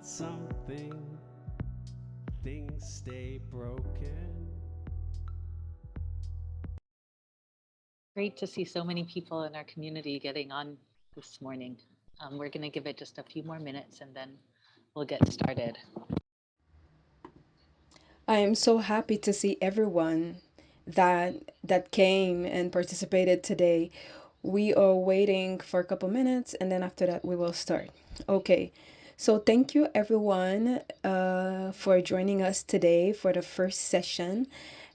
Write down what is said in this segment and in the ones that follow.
something, things stay broken. Great to see so many people in our community getting on this morning. We're going to give it just a few more minutes and then we'll get started. I am so happy to see everyone that came and participated today. We are waiting for a couple minutes and then after that we will start. Okay. So thank you everyone for joining us today for the first session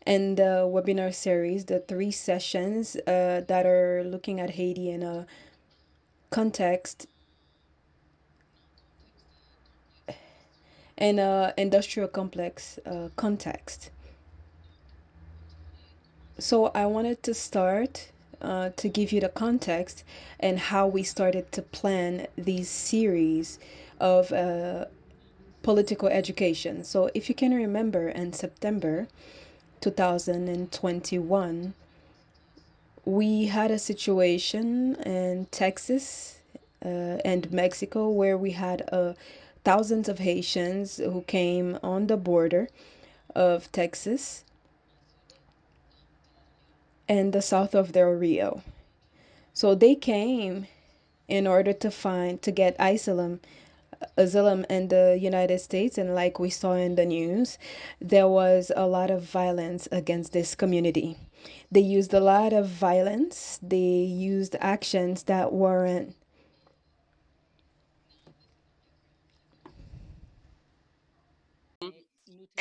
and the webinar series, the three sessions that are looking at Haiti in a context and industrial complex context. So I wanted to start to give you the context and how we started to plan these series of political education. So if you can remember, in September 2021, we had a situation in Texas and Mexico where we had thousands of Haitians who came on the border of Texas and the south of Del Rio. So they came in order to get asylum in the United States, and like we saw in the news, there was a lot of violence against this community. They used a lot of violence. They used actions that weren't.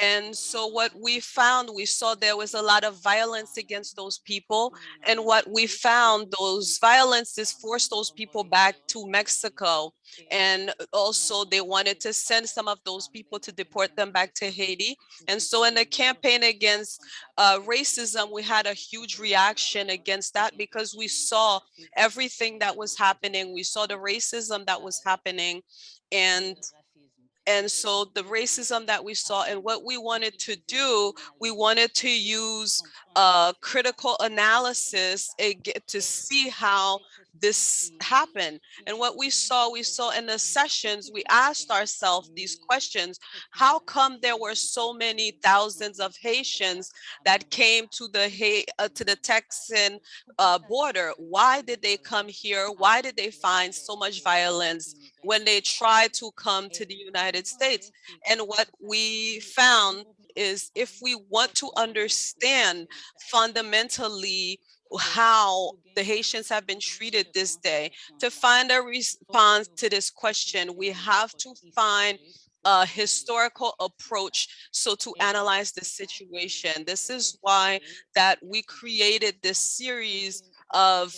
And so what we found, we saw there was a lot of violence against those people. And what we found, those violences forced those people back to Mexico. And also they wanted to send some of those people to deport them back to Haiti. And so in the campaign against racism, we had a huge reaction against that because we saw everything that was happening. We saw the racism that was happening. And so the racism that we saw and what we wanted to do, we wanted to use critical analysis and get to see how this happened. And what we saw in the sessions, we asked ourselves these questions. How come there were so many thousands of Haitians that came to the Texan border? Why did they come here? Why did they find so much violence when they tried to come to the United States? And what we found is if we want to understand fundamentally how the Haitians have been treated this day, to find a response to this question, we have to find a historical approach so to analyze the situation. This is why that we created this series of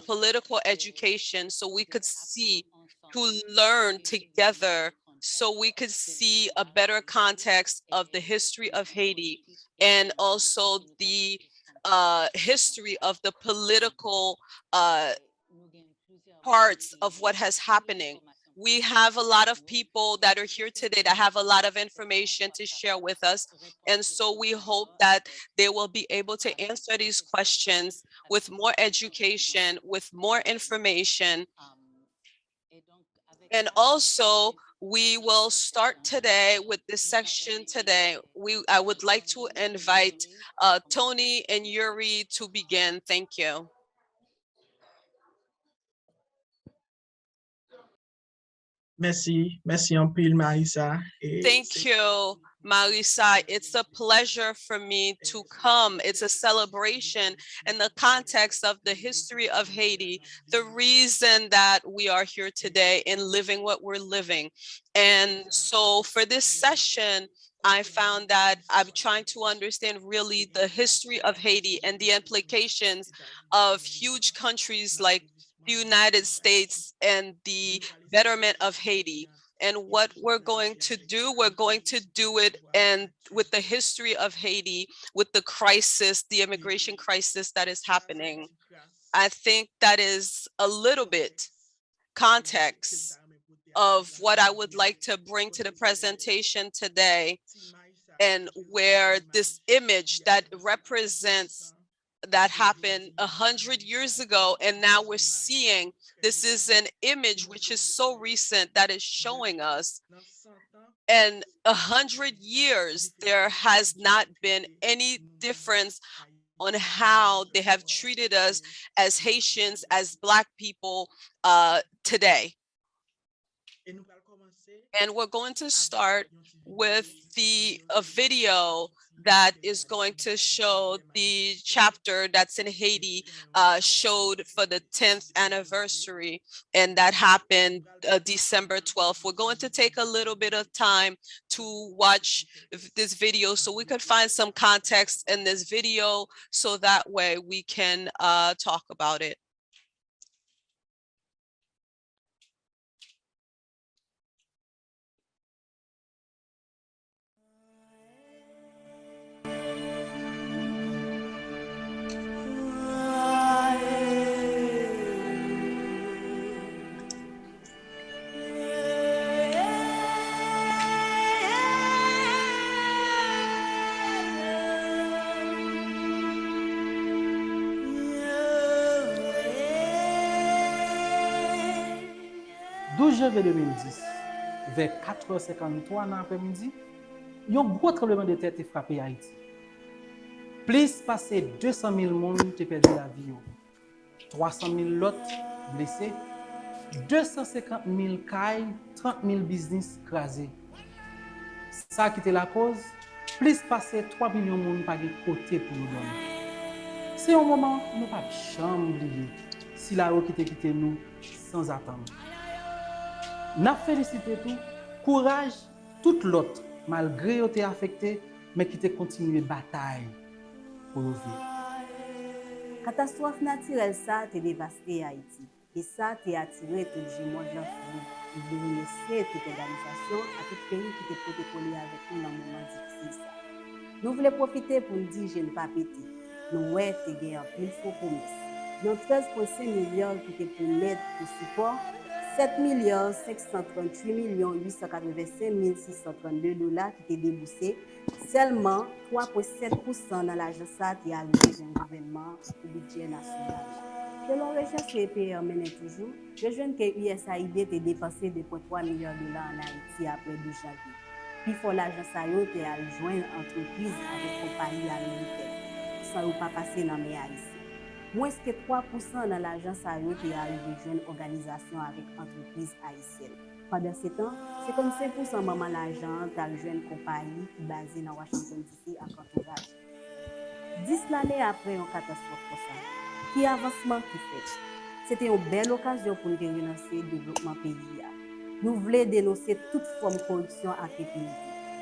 political education so we could see, to learn together, so we could see a better context of the history of Haiti and also the history of the political parts of what has happening. We have a lot of people that are here today that have a lot of information to share with us. And so we hope that they will be able to answer these questions with more education, with more information. And also, we will start today with this section today. I would like to invite Tony and Yuri to begin. Thank you. Merci en pile, Marissa. Thank you, Marisa. It's a pleasure for me to come. It's a celebration in the context of the history of Haiti, the reason that we are here today and living what we're living. And so for this session, I found that I'm trying to understand really the history of Haiti and the implications of huge countries like the United States and the betterment of Haiti. And what we're going to do it and with the history of Haiti, with the crisis, the immigration crisis that is happening. I think that is a little bit context of what I would like to bring to the presentation today, and where this image that represents that happened 100 years ago, and now we're seeing this is an image which is so recent that is showing us. In 100 years, there has not been any difference on how they have treated us as Haitians, as Black people today. And we're going to start with a video that is going to show the chapter that's in Haiti, showed for the 10th anniversary, and that happened December 12th. We're going to take a little bit of time to watch this video so we could find some context in this video so that way we can talk about it. Janvier 2010, vers 4h53 dans l'après-midi, il y a un gros tremblement de terre qui a frappé Haïti. Plus passé 200 000 personnes qui ont perdu la vie, 300 000 autres blessés, 250 000 cailles, 30 000 business crasés. Ça qui était la cause, plus passé 3 millions de personnes pas de côté pour nous donner. C'est un moment où nous ne pouvons pas jamais oublier si la route qui quitté nous sans attendre. N'a félicité tout, courage tout l'autre, malgré qu'ils été affecté, mais qui te continué bataille pour vivre. Catastrophe naturelle ça te dévasté Haïti et ça te attiré tout le monde de la foule. Il voulait laisser toute organisation à tout pays qui te protocole avec nous dans le moment difficile ça. Nous voulons profiter pour nous dire je ne pas péter. Nous ouais te gagné en pile faux promesses. Dans 13,5 milliards qui étaient pour l'aide pour support, 7 538 885 632 dollars qui étaient déboursés, seulement 3,7% dans l'argent ça qui est arrivé dans le gouvernement au budget national. Selon recherche C.A.R. menait toujours, je joins que USAID a dépensé 2,3 milliards de dollars en Haïti après 2 janvier. Puis faut l'argent ça a joindre entreprise avec compagnie américaine, sans pas passer dans mes haïtiens. Moins que 3% dans l'argent ça a arrivé jeune organisation avec entreprise haïtienne. Pendant ce temps, 55% maman l'argent dans le jeune compagnie qui basée dans Washington DC à entourage. 10 l'année après une catastrophe comme ça, qui avancement qui fait. C'était une belle occasion pour nous relancer le développement pays. Nous voulons dénoncer toute forme de corruption à l'impunité.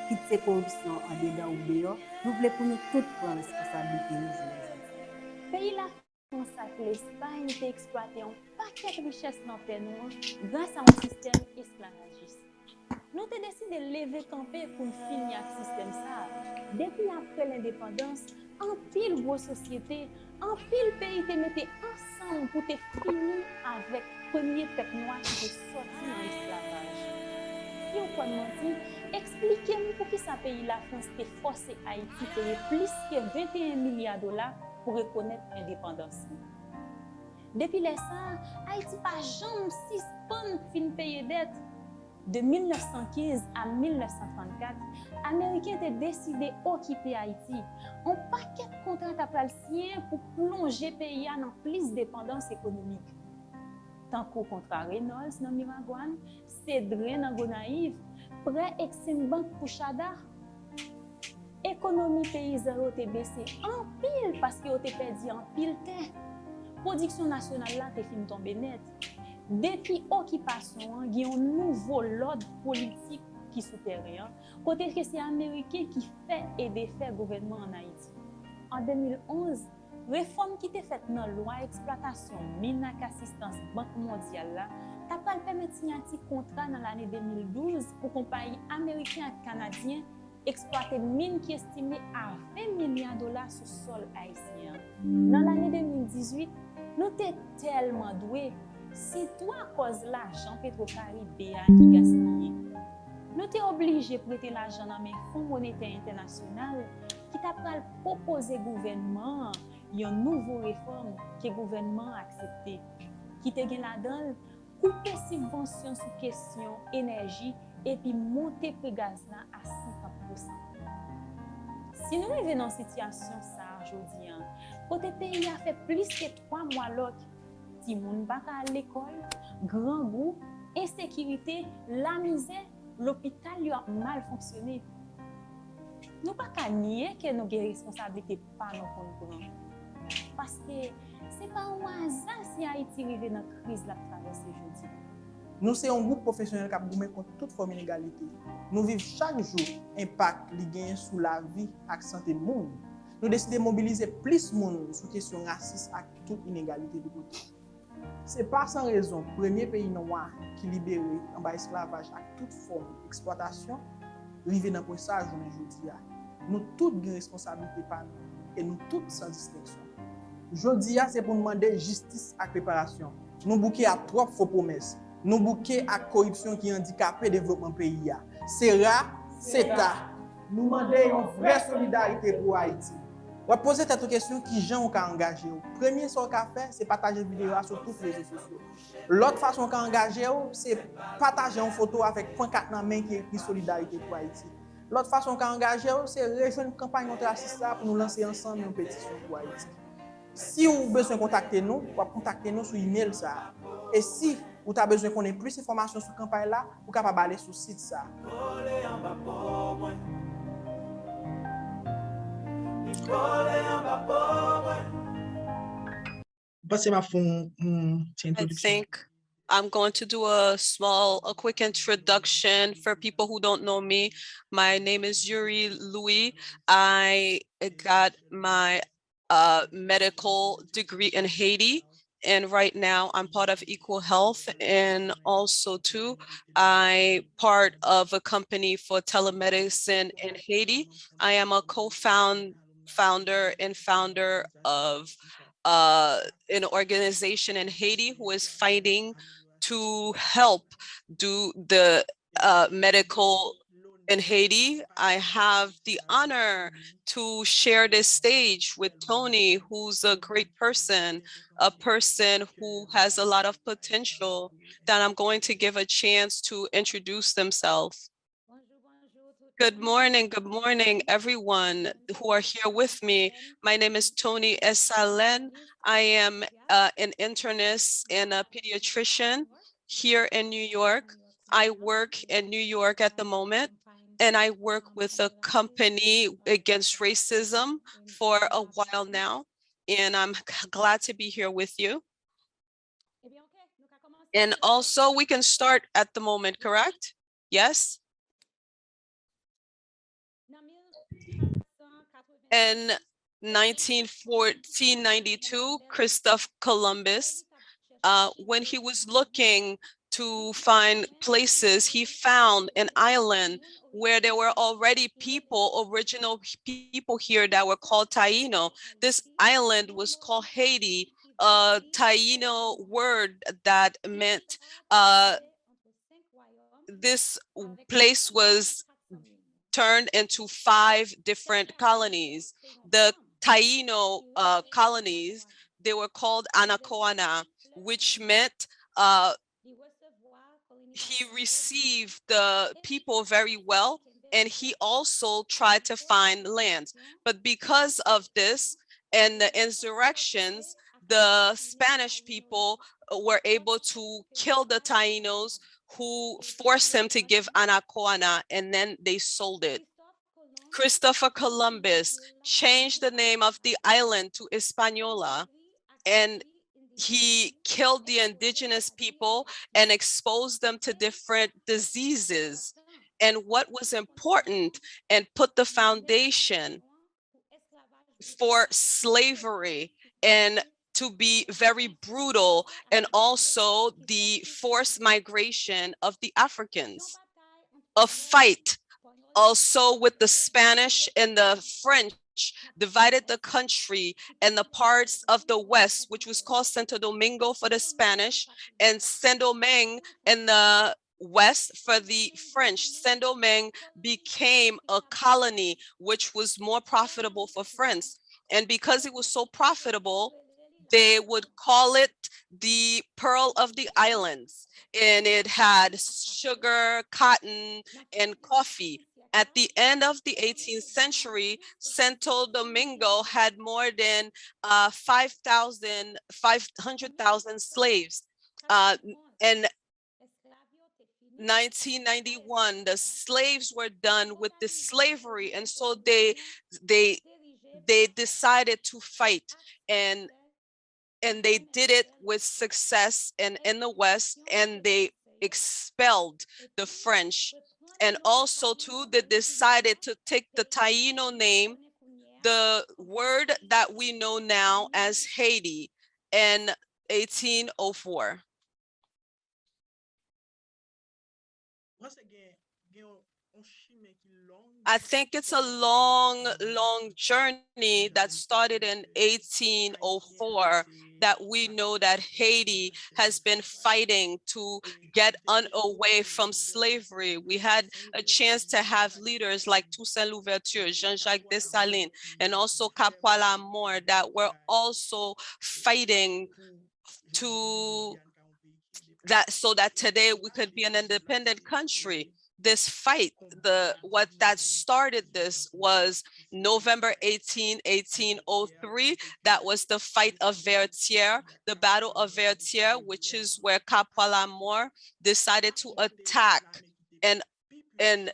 Quitte ces corruptions en dedans ou dehors, nous voulons pour nous toutes prendre responsabilité nous. Pays là consacre l'Espagne qui exploité un paquet de richesses dans le pays grâce à un système esclavagiste. Nous avons décidé de lever camper pour finir avec ce système ça. Depuis après l'indépendance, en pile grosse société, en pile pays te mettaient ensemble pour te finir avec le premier peuple noir qui est sorti dans l'esclavage. Si on peut mentir, expliquez-moi pour qui ce pays la France te forcé Haïti payer plus que 21 milliards de dollars pour reconnaître l'indépendance. Depuis ça, Haïti n'a jamais suspend fin payer dette. De 1915 à 1934, les Américains ont décidé d'occuper Haïti. Un paquet de contrats à signer pour plonger le pays dans plus de dépendance économique. Tant qu'au contrat Reynolds dans Miragouane, Cédré dans Gonaïve, prêt Exim Bank pour Chada. L'économie paysanne a baissé en pile parce que a perdu en pile terre. Production nationale là te fin tomber net. Depuis l'occupation, il y a un nouveau ordre politique qui souterrain, côté que c'est Américain qui fait et défait le gouvernement en Haïti. En 2011, réforme qui était faite dans la loi exploitation mine assistance Banque mondiale là, t'a pas permettre signer un contrat dans l'année 2012 pour compagnie américaine et canadien exploiter mine qui est estimée à 20 milliards de dollars sur le sol haïtien. Dans l'année 2018, nous sommes tellement doués. C'est toi à cause de l'argent Petro-Caribéen qui gaspille. Nous sommes obligés de prêter l'argent dans le Fonds monétaire international qui t'a proposé au gouvernement yon nouvo réforme que gouvernement accepté, qui te gen la dan couper subvention sous question énergie et puis monter prix gaz là à 50%. Si nous arrivons dans une situation ça aujourd'hui, côté pays a fait plus que 3 mois l'autre, si moun pas à l'école, grand goût, insécurité, la misère, l'hôpital a mal fonctionné. Nous pas qu'à nier que nous avons responsabilité pas nos comptes. Parce que c'est pas un hasard si Haïti arrive dans la crise la traverse aujourd'hui. Nous sommes un groupe professionnel qui a gommé contre toute forme d'inégalité. Nous vivons chaque jour l'impact qui gagne sur la vie et la santé du monde. Nous décidons de mobiliser plus de monde sur la question raciste et toute inégalité de côté. Ce n'est pas sans raison le premier pays noir qui libéré en bas esclavage et toute forme d'exploitation arrivé dans le passage aujourd'hui. Nous tous avons responsabilité par nous et nous tous sans distinction. Aujourd'hui, c'est pour nous demander justice et préparation. Nous bouquons à trop faux promesses. Nous bouquons à corruption qui handicapé le développement du pays. C.A.R, CETA. Nous demandons une vraie solidarité pour Haïti. On va poser cette question qui gens ont engagé. Premier chose qu'on fait, c'est partager une vidéo sur tous les réseaux sociaux. L'autre façon qu'on engagé, c'est partager une photo avec point 4 dans main qui est écrit solidarité pour Haïti. L'autre façon qu'on engagé, c'est rejoindre une campagne contre-raciste pour nous lancer ensemble une pétition pour Haïti. Si vous avez besoin de contacter nous, vous pouvez contacter nous sur email ça. Et si vous avez besoin qu'on ait plus d'informations sur cette campagne là, vous pouvez aller sur le site ça. I think I'm going to do a quick introduction for people who don't know me. My name is Yuri Louis. I got my medical degree in Haiti. And right now I'm part of Equal Health, and also too, I part of a company for telemedicine in Haiti. I am a founder of an organization in Haiti who is fighting to help do the medical in Haiti. I have the honor to share this stage with Tony, who's a great person, a person who has a lot of potential that I'm going to give a chance to introduce themselves. Good morning, everyone who are here with me. My name is Tony Esalen. I am an internist and a pediatrician here in New York. I work in New York at the moment, and I work with a company against racism for a while now, and I'm glad to be here with you. And also, we can start at the moment, correct? Yes? In 1492, Christopher Columbus, when he was looking to find places, he found an island where there were already original people here that were called Taino. This island was called Haiti, a Taino word that meant this place was turned into 5 different colonies. The Taino colonies, they were called Anacoana, which meant he received the people very well, and he also tried to find lands. But because of this and the insurrections, the Spanish people were able to kill the Tainos, who forced him to give Anacoana, and then they sold it. Christopher Columbus changed the name of the island to Hispaniola, and he killed the indigenous people and exposed them to different diseases. And what was important and put the foundation for slavery and to be very brutal, and also the forced migration of the Africans. A fight also with the Spanish and the French divided the country, and the parts of the West, which was called Santo Domingo for the Spanish, and Saint-Domingue in the West for the French. Saint-Domingue became a colony, which was more profitable for France. And because it was so profitable, they would call it the Pearl of the Islands. And it had sugar, cotton, and coffee. At the end of the 18th century, Santo Domingo had more than 500,000 slaves. In 1991, the slaves were done with the slavery, and so they they decided to fight, and they did it with success in the West, and they expelled the French. And also too, they decided to take the Taino name, the word that we know now as Haiti, in 1804. Once again, on chemin qui long I qui think it's a permet que nous long, comprenions long journey qui that jan started in Haïtien 1804, c'est that we ça know qui that Haiti has been fighting to get away from slavery. We had a chance to have leaders like Toussaint Louverture, Jean-Jacques Dessalines, and also Capois Moore that were also fighting to that so that today we could be an independent country. This fight, the what that started this was November 18, 1803. That was the fight of Vertières, the Battle of Vertières, which is where Capois Moore decided to attack and and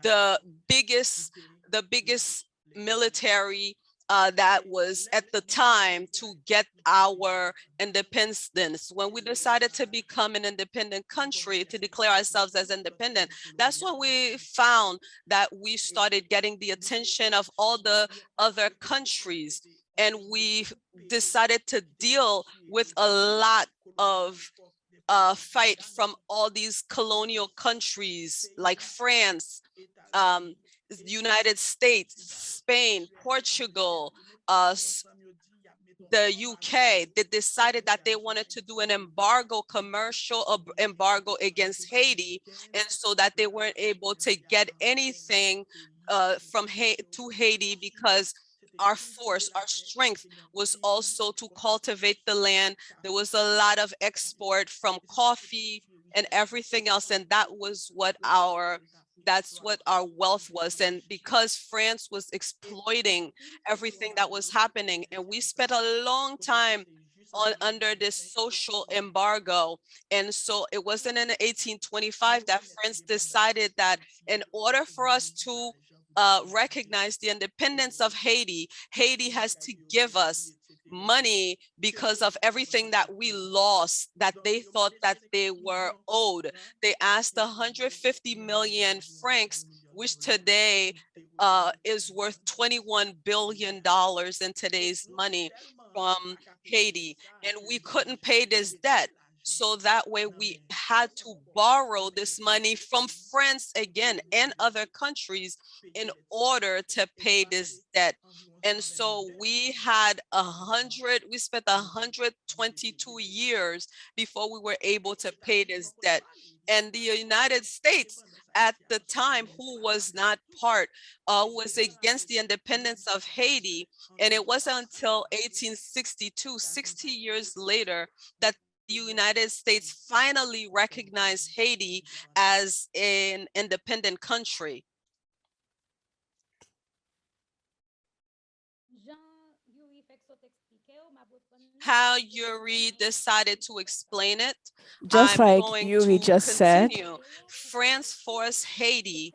the biggest the biggest military that was at the time to get our independence. When we decided to become an independent country, to declare ourselves as independent, that's when we found that we started getting the attention of all the other countries. And we decided to deal with a lot of fight from all these colonial countries like France, um, United States, Spain, Portugal, the UK. They decided that they wanted to do an embargo, commercial embargo against Haiti, and so that they weren't able to get anything to Haiti, because our force, our strength was also to cultivate the land. There was a lot of export from coffee and everything else, and that's what our wealth was. And because France was exploiting everything that was happening, and we spent a long time under this social embargo. And so it wasn't in 1825 that France decided that in order for us to recognize the independence of Haiti, Haiti has to give us money because of everything that we lost, that they thought that they were owed. They asked 150 million francs, which today is worth $21 billion in today's money, from Haiti. And we couldn't pay this debt. So that way we had to borrow this money from France again and other countries in order to pay this debt. And so we spent 122 years before we were able to pay this debt. And the United States at the time, who was not part, was against the independence of Haiti. And it wasn't until 1862, 60 years later, that the United States finally recognized Haiti as an independent country. How Yuri decided to explain it, Just I'm like going Yuri to just said, continue. France forced Haiti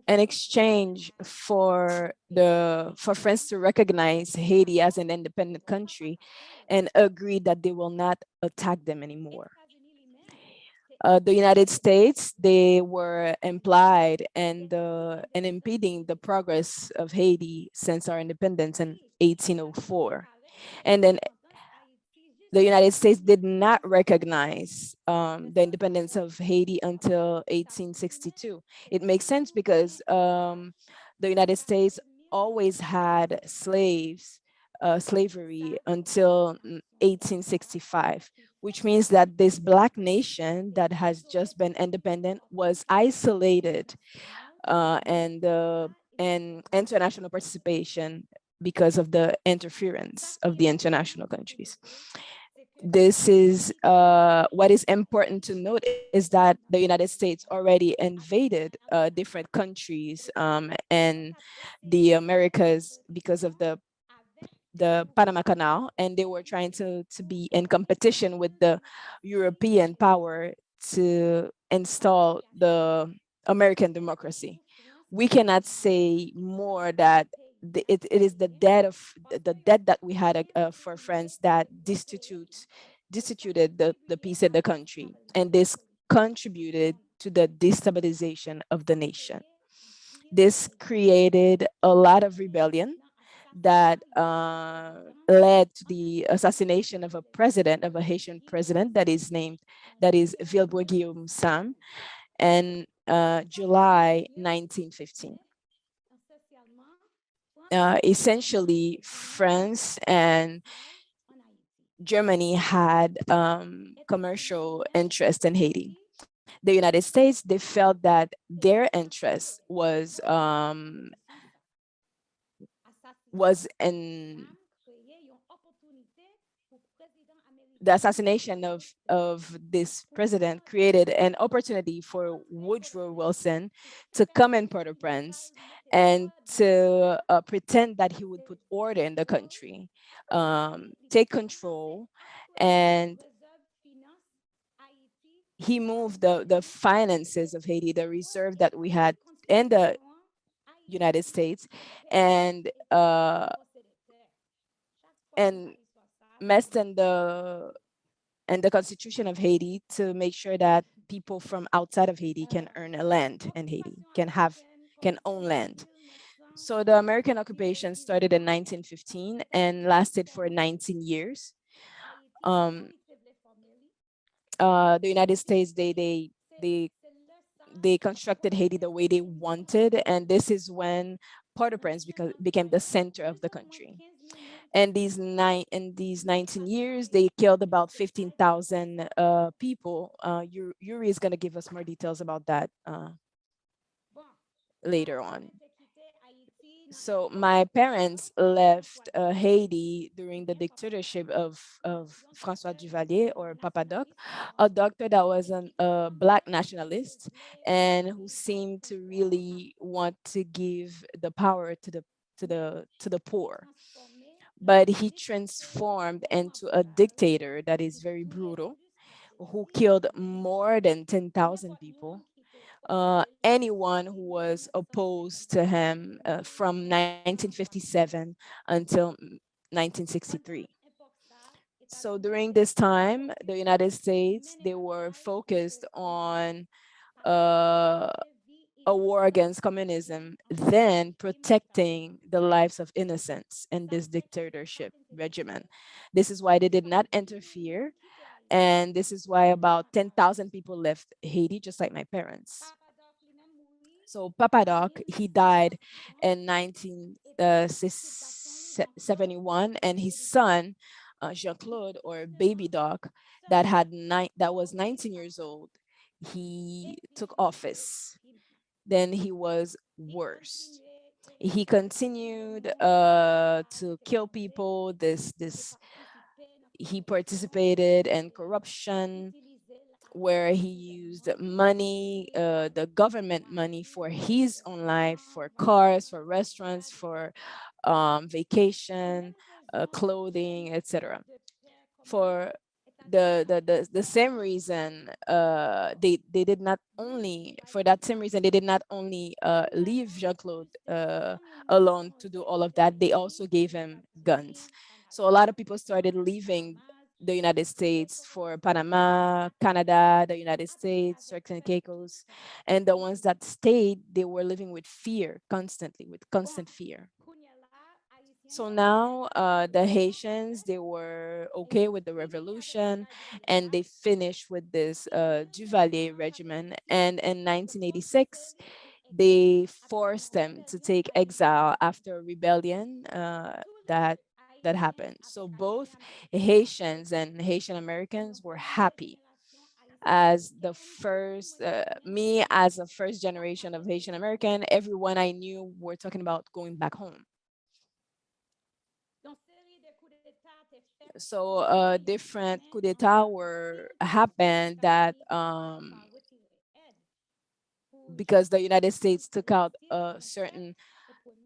in exchange for France to recognize Haiti as an independent country and agree that they will not attack them anymore. The United States, they were implied in impeding the progress of Haiti since our independence in 1804. And then the United States did not recognize the independence of Haiti until 1862. It makes sense because the United States always had slavery until 1865, which means that this Black nation that has just been independent was isolated and and international participation because of the interference of the international countries. This is what is important to note is that the United States already invaded different countries and the Americas because of the Panama Canal, and they were trying to be in competition with the European power to install the American democracy. We cannot say more that it is the debt that we had for France that destituted the peace in the country, and this contributed to the destabilization of the nation. This created a lot of rebellion that led to the assassination of a president, of a Haitian president that is Vilbois Guillaume Sam, in July 1915. Essentially, France and Germany had commercial interest in Haiti. The United States, they felt that their interest was in the assassination of this president created an opportunity for Woodrow Wilson to come in Port-au-Prince and to pretend that he would put order in the country, take control, and he moved the finances of Haiti, the reserve that we had in the United States, and and messed in the constitution of Haiti to make sure that people from outside of Haiti can earn a land in Haiti, can own land. So the American occupation started in 1915 and lasted for 19 years. Um, the United States, they they constructed Haiti the way they wanted, and this is when Port-au-Prince became the center of the country. And in these 19 years, they killed about 15,000 people. Yuri is going to give us more details about that later on. So my parents left Haiti during the dictatorship of François Duvalier, or Papa Doc, a doctor that was a Black nationalist and who seemed to really want to give the power to the poor. But he transformed into a dictator that is very brutal, who killed more than 10,000 people. Anyone who was opposed to him from 1957 until 1963. So during this time, the United States, they were focused on uh, a war against communism, then protecting the lives of innocents in this dictatorship regimen. This is why they did not interfere. And this is why about 10,000 people left Haiti, just like my parents. So Papa Doc, he died in 1971, and his son, Jean-Claude, or Baby Doc, that was 19 years old, he took office. Then he was worse. He continued to kill people. He participated in corruption, where he used money, the government money, for his own life, for cars, for restaurants, for vacation, clothing, etc. For the same reason, they did not only for that same reason they did not only leave Jean-Claude alone to do all of that, they also gave him guns. So a lot of people started leaving the United States for Panama, Canada, the United States, Turks and Caicos, and the ones that stayed, they were living with fear constantly, with constant fear. So now the Haitians, they were okay with the revolution, and they finished with this Duvalier regimen. And in 1986, they forced them to take exile after a rebellion that happened. So both Haitians and Haitian Americans were happy as the first, me as a first generation of Haitian American, everyone I knew were talking about going back home. So different coup d'etat were happened that because the United States took out a certain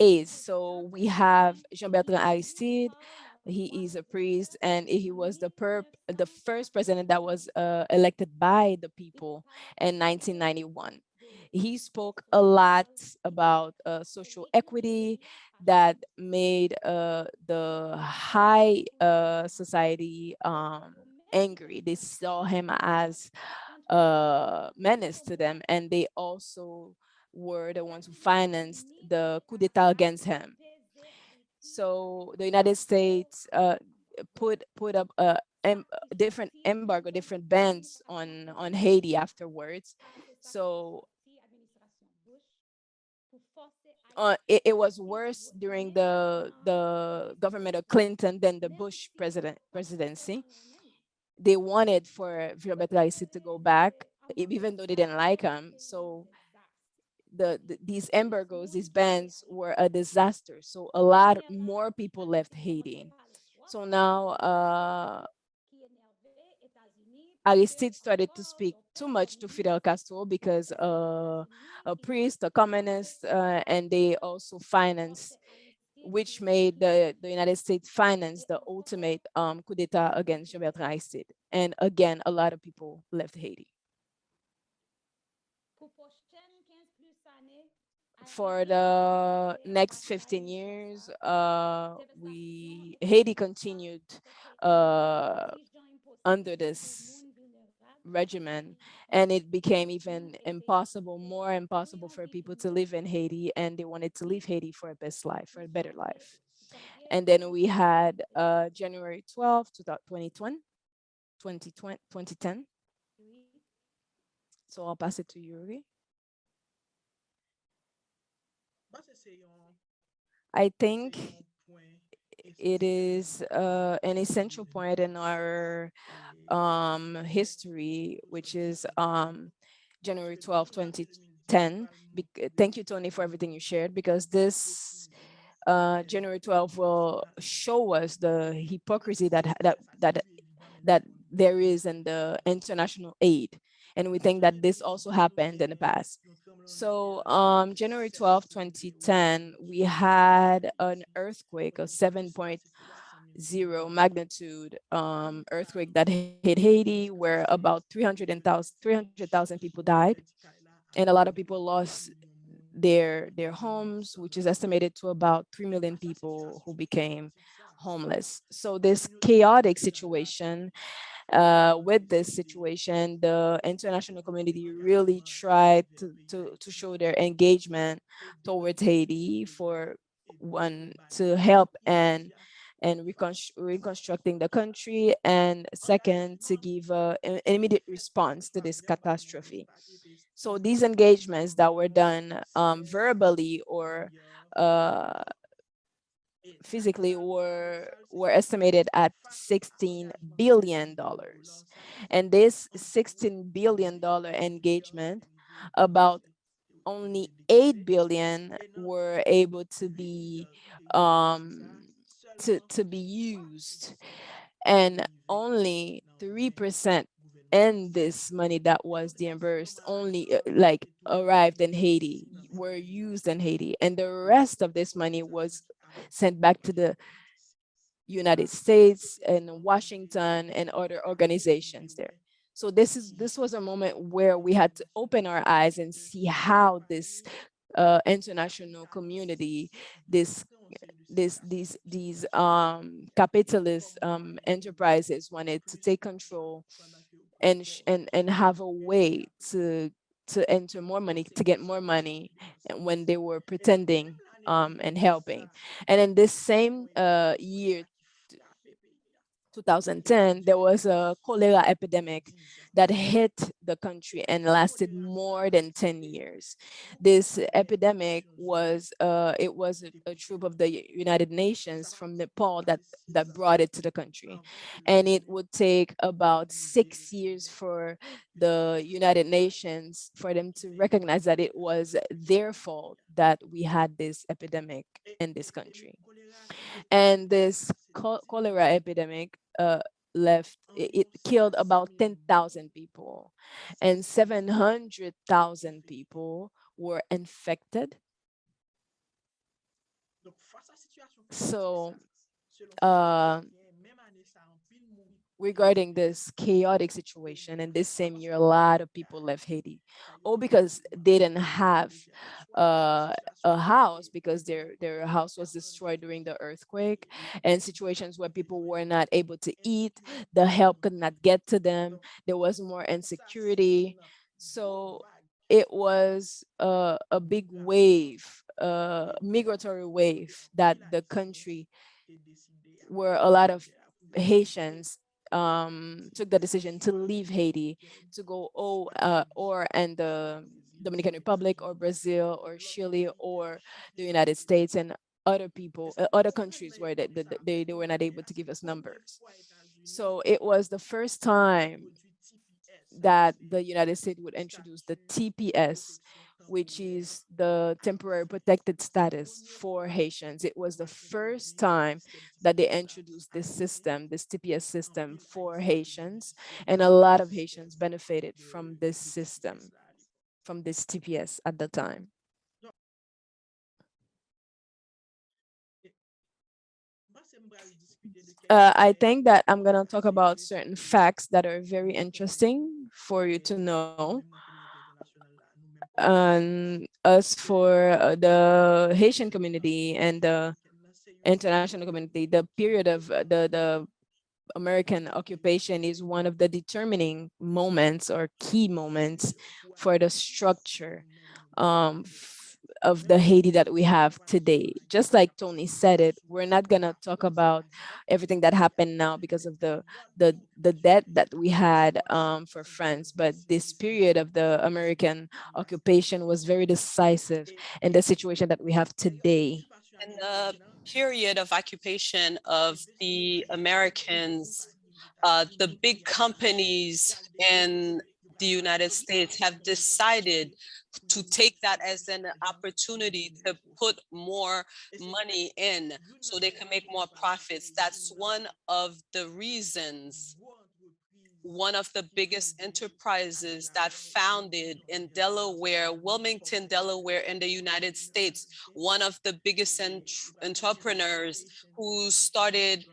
aides. So we have Jean-Bertrand Aristide. He is a priest, and he was the first president that was elected by the people in 1991. He spoke a lot about social equity that made the high society angry. They saw him as menace to them, and they also were the ones who financed the coup d'etat against him. So the United States put up different embargo, different bans on Haiti afterwards. So it was worse during the government of Clinton than the Bush presidency. They wanted for Robert Lacy to go back, even though they didn't like him. So these embargoes, these bans were a disaster. So a lot more people left Haiti. So now Aristide started to speak too much to Fidel Castro because a priest, a communist, and they also financed, which made the United States finance the ultimate coup d'etat against Jean-Bertrand Aristide. And again, a lot of people left Haiti. For the next 15 years, we Haiti continued uh, under this regimen, and it became even impossible, more impossible for people to live in Haiti, and they wanted to leave Haiti for a best life, for a better life. And then we had January 12th, 2010. So I'll pass it to Yuri. I think it is an essential point in our history, which is January 12th, 2010. Thank you, Tony, for everything you shared, because this January 12th will show us the hypocrisy that there is in the international aid. And we think that this also happened in the past. So January 12th, 2010, we had an earthquake of 7.0 magnitude earthquake that hit Haiti, where about 300,000 people died. And a lot of people lost their homes, which is estimated to about 3 million people who became homeless. So this chaotic situation, with this situation, the international community really tried to show their engagement towards Haiti for one to help and reconstructing the country, and second to give an immediate response to this catastrophe. So these engagements that were done verbally or uh, physically were estimated at $16 billion. And this $16 billion engagement, about only 8 billion were able to be to be used, and only 3% in this money that was disbursed only like arrived in Haiti, were used in Haiti, and the rest of this money was sent back to the United States and Washington and other organizations there. So this was a moment where we had to open our eyes and see how this international community, this these capitalist enterprises wanted to take control and have a way to enter more money, to get more money, when they were pretending and helping. And in this same year, 2010, there was a cholera epidemic that hit the country and lasted more than 10 years. This epidemic was it was a troop of the United Nations from Nepal that brought it to the country, and it would take about 6 years for the United Nations for them to recognize that it was their fault that we had this epidemic in this country. And this cholera epidemic it killed about 10,000 people, and 700,000 people were infected. So uh, regarding this chaotic situation, and this same year a lot of people left Haiti, all because they didn't have uh, a house, because their house was destroyed during the earthquake, and situations where people were not able to eat, the help could not get to them, there was more insecurity. So it was a big wave, migratory wave, that the country, where a lot of Haitians took the decision to leave Haiti to go or and the Dominican Republic or Brazil or Chile or the United States, and other people, other countries where they were not able to give us numbers. So it was the first time that the United States would introduce the TPS, which is the temporary protected status for Haitians. It was the first time that they introduced this system, this TPS system for Haitians, and a lot of Haitians benefited from this system, from this TPS at the time. I think that I'm going to talk about certain facts that are very interesting for you to know. And as for the Haitian community and the international community, the period of the American occupation is one of the determining moments or key moments for the structure of the Haiti that we have today. Just like Tony said it, we're not gonna talk about everything that happened now because of the debt that we had for France, but this period of the American occupation was very decisive in the situation that we have today. And the period of occupation of the Americans, the big companies in the United States have decided to take that as an opportunity to put more money in so they can make more profits. That's one of the reasons, one of the biggest enterprises that founded in Delaware, Wilmington, Delaware, in the United States, one of the biggest entrepreneurs who started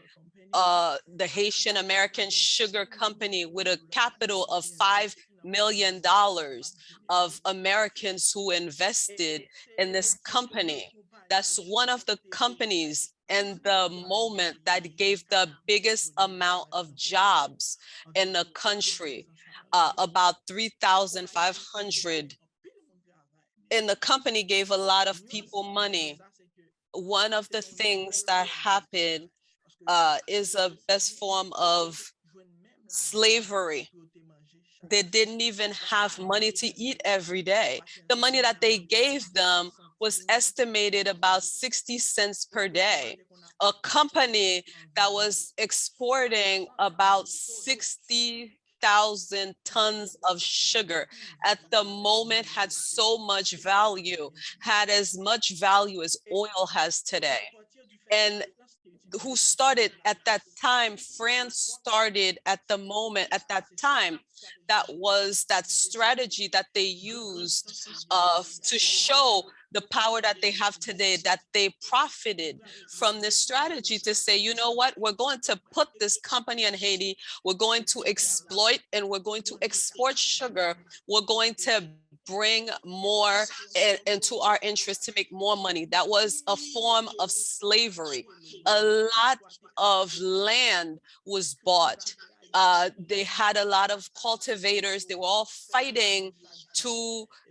the Haitian American Sugar Company with a capital of $5 million of Americans who invested in this company. That's one of the companies and the moment that gave the biggest amount of jobs in the country, about 3,500. And the company gave a lot of people money. One of the things that happened is a best form of slavery. They didn't even have money to eat every day. The money that they gave them was estimated about 60 cents per day. A company that was exporting about 60,000 tons of sugar at the moment had so much value, had as much value as oil has today. And who started at that time, France started at the moment, at that time, that was that strategy that they used to show the power that they have today, that they profited from this strategy to say, you know what, we're going to put this company in Haiti, we're going to exploit and we're going to export sugar, we're going to bring more into our interest to make more money. That was a form of slavery. A lot of land was bought. They had a lot of cultivators. They were all fighting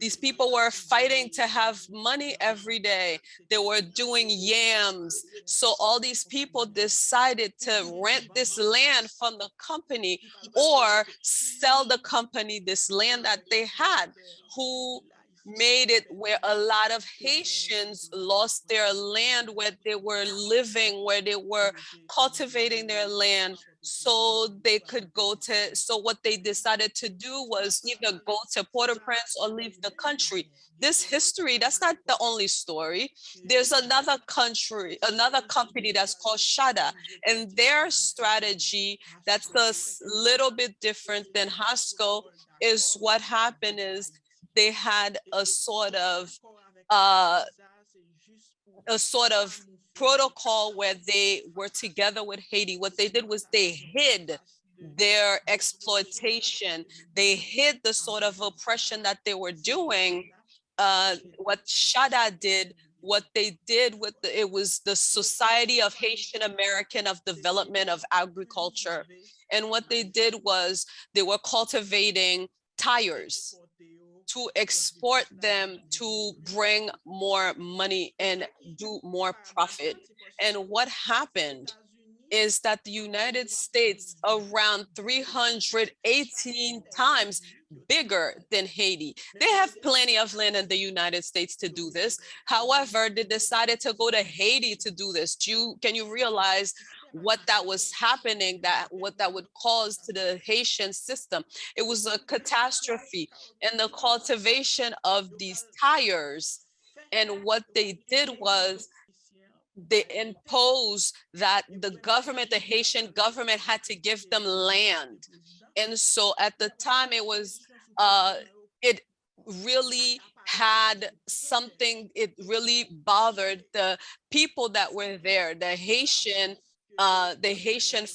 these people were fighting to have money every day. They were doing yams. So all these people decided to rent this land from the company or sell the company this land that they had, who made it where a lot of Haitians lost their land where they were living, where they were cultivating their land so they could go to, so what they decided to do was either go to Port-au-Prince or leave the country. This history, that's not the only story. There's another country, another company that's called Shada, and their strategy that's a little bit different than Hasco is what happened is they had uh, a sort of protocol where they were together with Haiti. What they did was they hid their exploitation. They hid the sort of oppression that they were doing. What Shada did, what they did with it was the Society of Haitian American of Development of Agriculture. And what they did was they were cultivating tires to export them to bring more money and do more profit. And what happened is that the United States, around 318 times bigger than Haiti. They have plenty of land in the United States to do this. However, they decided to go to Haiti to do this. Can you realize what that was happening, what that would cause to the Haitian system? It was a catastrophe. And the cultivation of these tires, and what they did was they imposed that the government, the Haitian government, had to give them land. And so at the time it really had something, it really bothered the people that were there, the Haitian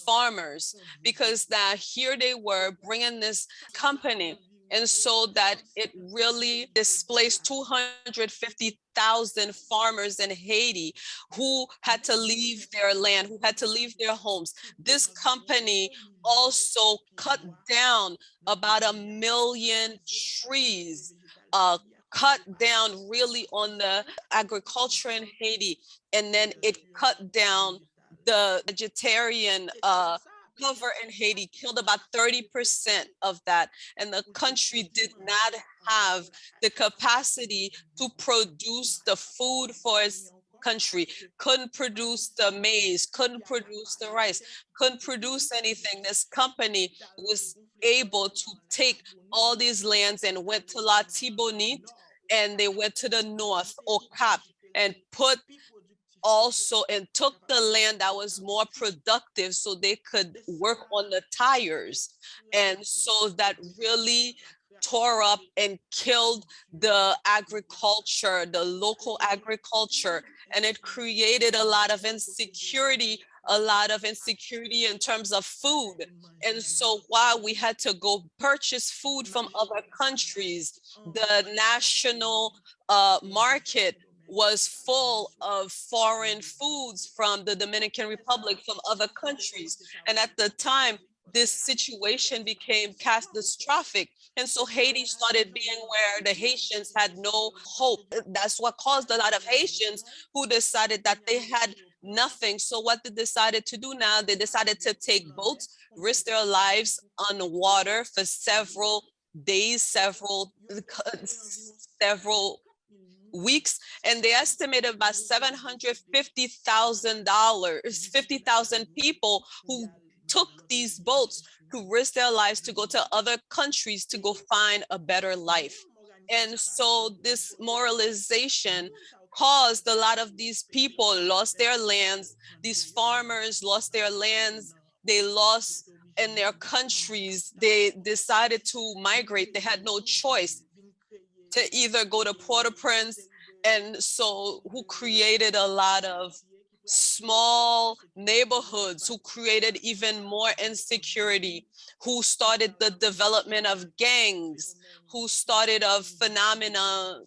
farmers, because that here they were bringing this company. And so that it really displaced 250,000 farmers in Haiti who had to leave their land, who had to leave their homes. This company also cut down about 1 million trees, cut down really on the agriculture in Haiti, and then it cut down the vegetarian cover in Haiti, killed about 30% of that. And the country did not have the capacity to produce the food for its country, couldn't produce the maize, couldn't produce the rice, couldn't produce anything. This company was able to take all these lands and went to La Tibonite, and they went to the north, Au Cap, and put also and took the land that was more productive so they could work on the tires. And so that really tore up and killed the agriculture, the local agriculture, and it created a lot of insecurity, in terms of food. And so while we had to go purchase food from other countries, the national market was full of foreign foods from the Dominican Republic, from other countries. And at the time, this situation became catastrophic. And so Haiti started being where the Haitians had no hope. That's what caused a lot of Haitians who decided that they had nothing. So what they decided to do now, they decided to take boats, risk their lives on water for several days, several weeks, and they estimated about $750,000, 50,000 people who took these boats to risk their lives to go to other countries to go find a better life. And so this moralization caused a lot of these people lost their lands. These farmers lost their lands. They lost in their countries. They decided to migrate. They had no choice to either go to Port-au-Prince, and so who created a lot of small neighborhoods, who created even more insecurity, who started the development of gangs, who started of phenomena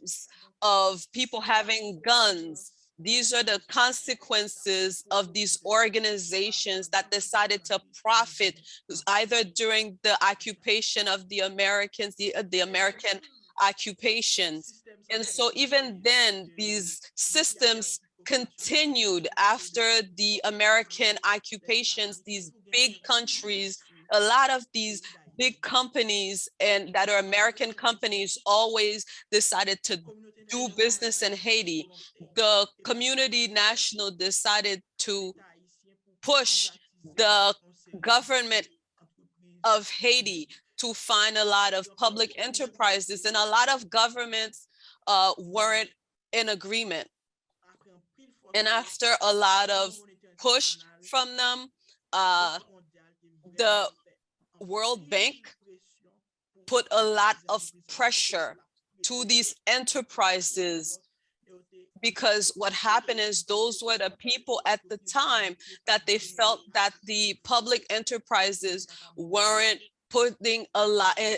of people having guns. These are the consequences of these organizations that decided to profit either during the occupation of the Americans, the American occupations. And so even then, these systems continued after the American occupations, these big countries, a lot of these big companies and that are American companies always decided to do business in Haiti. The community national decided to push the government of Haiti to find a lot of public enterprises, and a lot of governments weren't in agreement. And after a lot of push from them, the World Bank put a lot of pressure to these enterprises, because what happened is those were the people at the time that they felt that the public enterprises weren't putting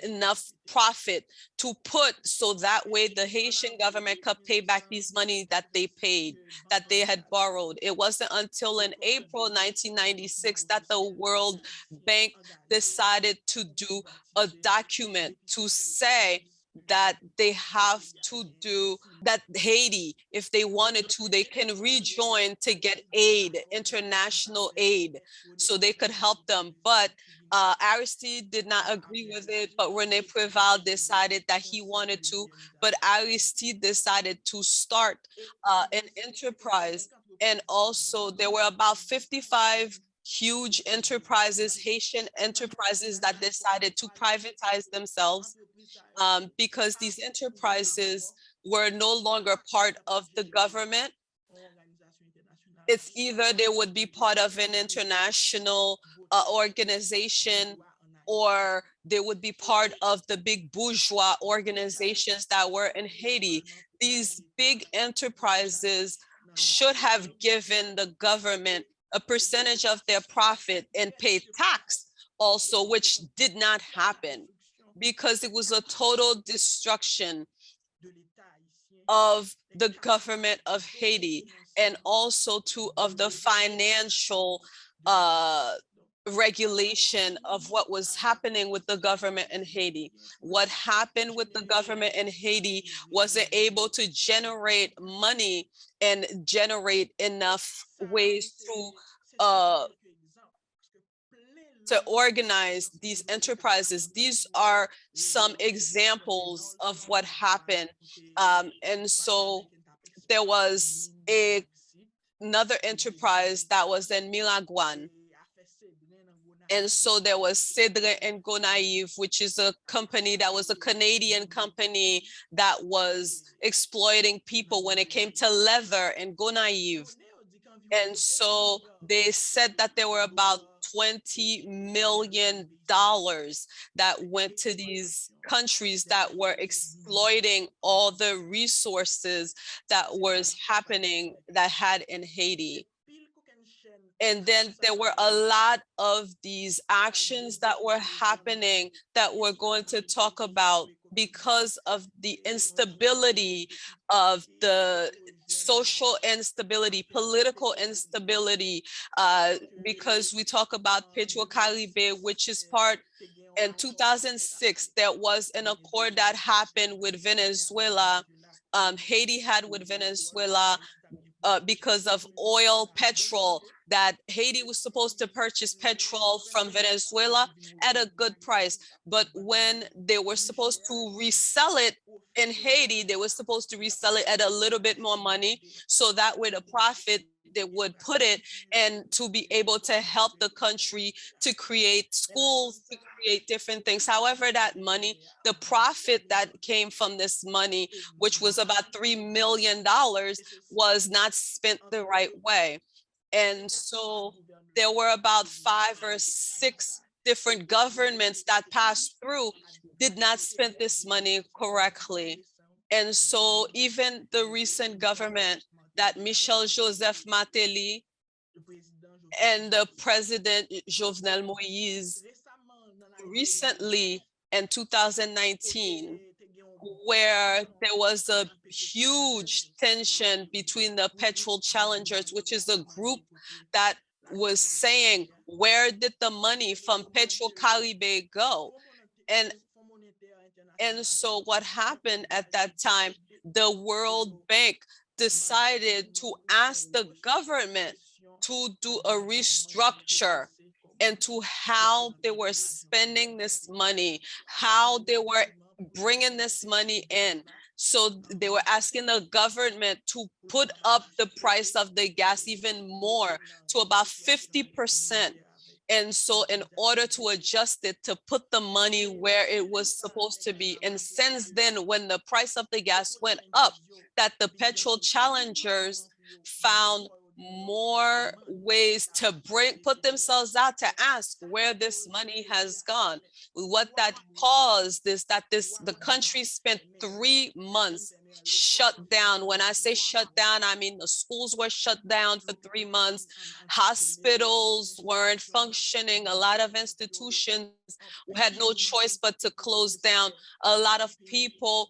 enough profit to put, so that way the Haitian government could pay back these money that they paid, that they had borrowed. It wasn't until in April 1996 that the World Bank decided to do a document to say that they have to do that. Haiti, if they wanted to, they can rejoin to get aid, international aid, so they could help them. But Aristide did not agree with it, but Rene Preval decided that he wanted to, but Aristide decided to start an enterprise. And also there were about 55 huge enterprises, Haitian enterprises, that decided to privatize themselves, because these enterprises were no longer part of the government. It's either they would be part of an international organization, or they would be part of the big bourgeois organizations that were in Haiti. These big enterprises should have given the government a percentage of their profit and pay tax also, which did not happen, because it was a total destruction of the government of Haiti, and also of the financial regulation of what was happening with the government in Haiti. What happened with the government in Haiti wasn't able to generate money and generate enough ways uh, to organize these enterprises. These are some examples of what happened. And so there was another enterprise that was in Milagwan. And so there was Cedre and Gonaive, which is a company that was a Canadian company that was exploiting people when it came to leather and Gonaive. And so they said that there were about $20 million that went to these countries that were exploiting all the resources that was happening, that had in Haiti. And then there were a lot of these actions that were happening that we're going to talk about, because of the instability of the social instability, political instability, because we talk about Petro Caribe, which is part. In 2006, there was an accord that happened with Venezuela. Haiti had with Venezuela, because of oil, petrol, that Haiti was supposed to purchase petrol from Venezuela at a good price. But when they were supposed to resell it in Haiti, they were supposed to resell it at a little bit more money. So that way the profit, they would put it and to be able to help the country to create schools, to create different things. However, that money, the profit that came from this money, which was about $3 million, was not spent the right way. And so there were about 5 or 6 different governments that passed through, did not spend this money correctly. And so even the recent government that Michel Joseph Martelly and the President Jovenel Moïse recently in 2019 where there was a huge tension between the petrol challengers, which is a group that was saying, where did the money from Petro Caribe go? And so what happened at that time, the World Bank decided to ask the government to do a restructure into how they were spending this money, how they were bringing this money in. So they were asking the government to put up the price of the gas even more, to about 50%. And so in order to adjust it, to put the money where it was supposed to be. And since then, when the price of the gas went up, that the petrol challengers found more ways to put themselves out to ask where this money has gone. What that caused is that the country spent 3 months shut down. When I say shut down, I mean the schools were shut down for 3 months. Hospitals weren't functioning. A lot of institutions had no choice but to close down. A lot of people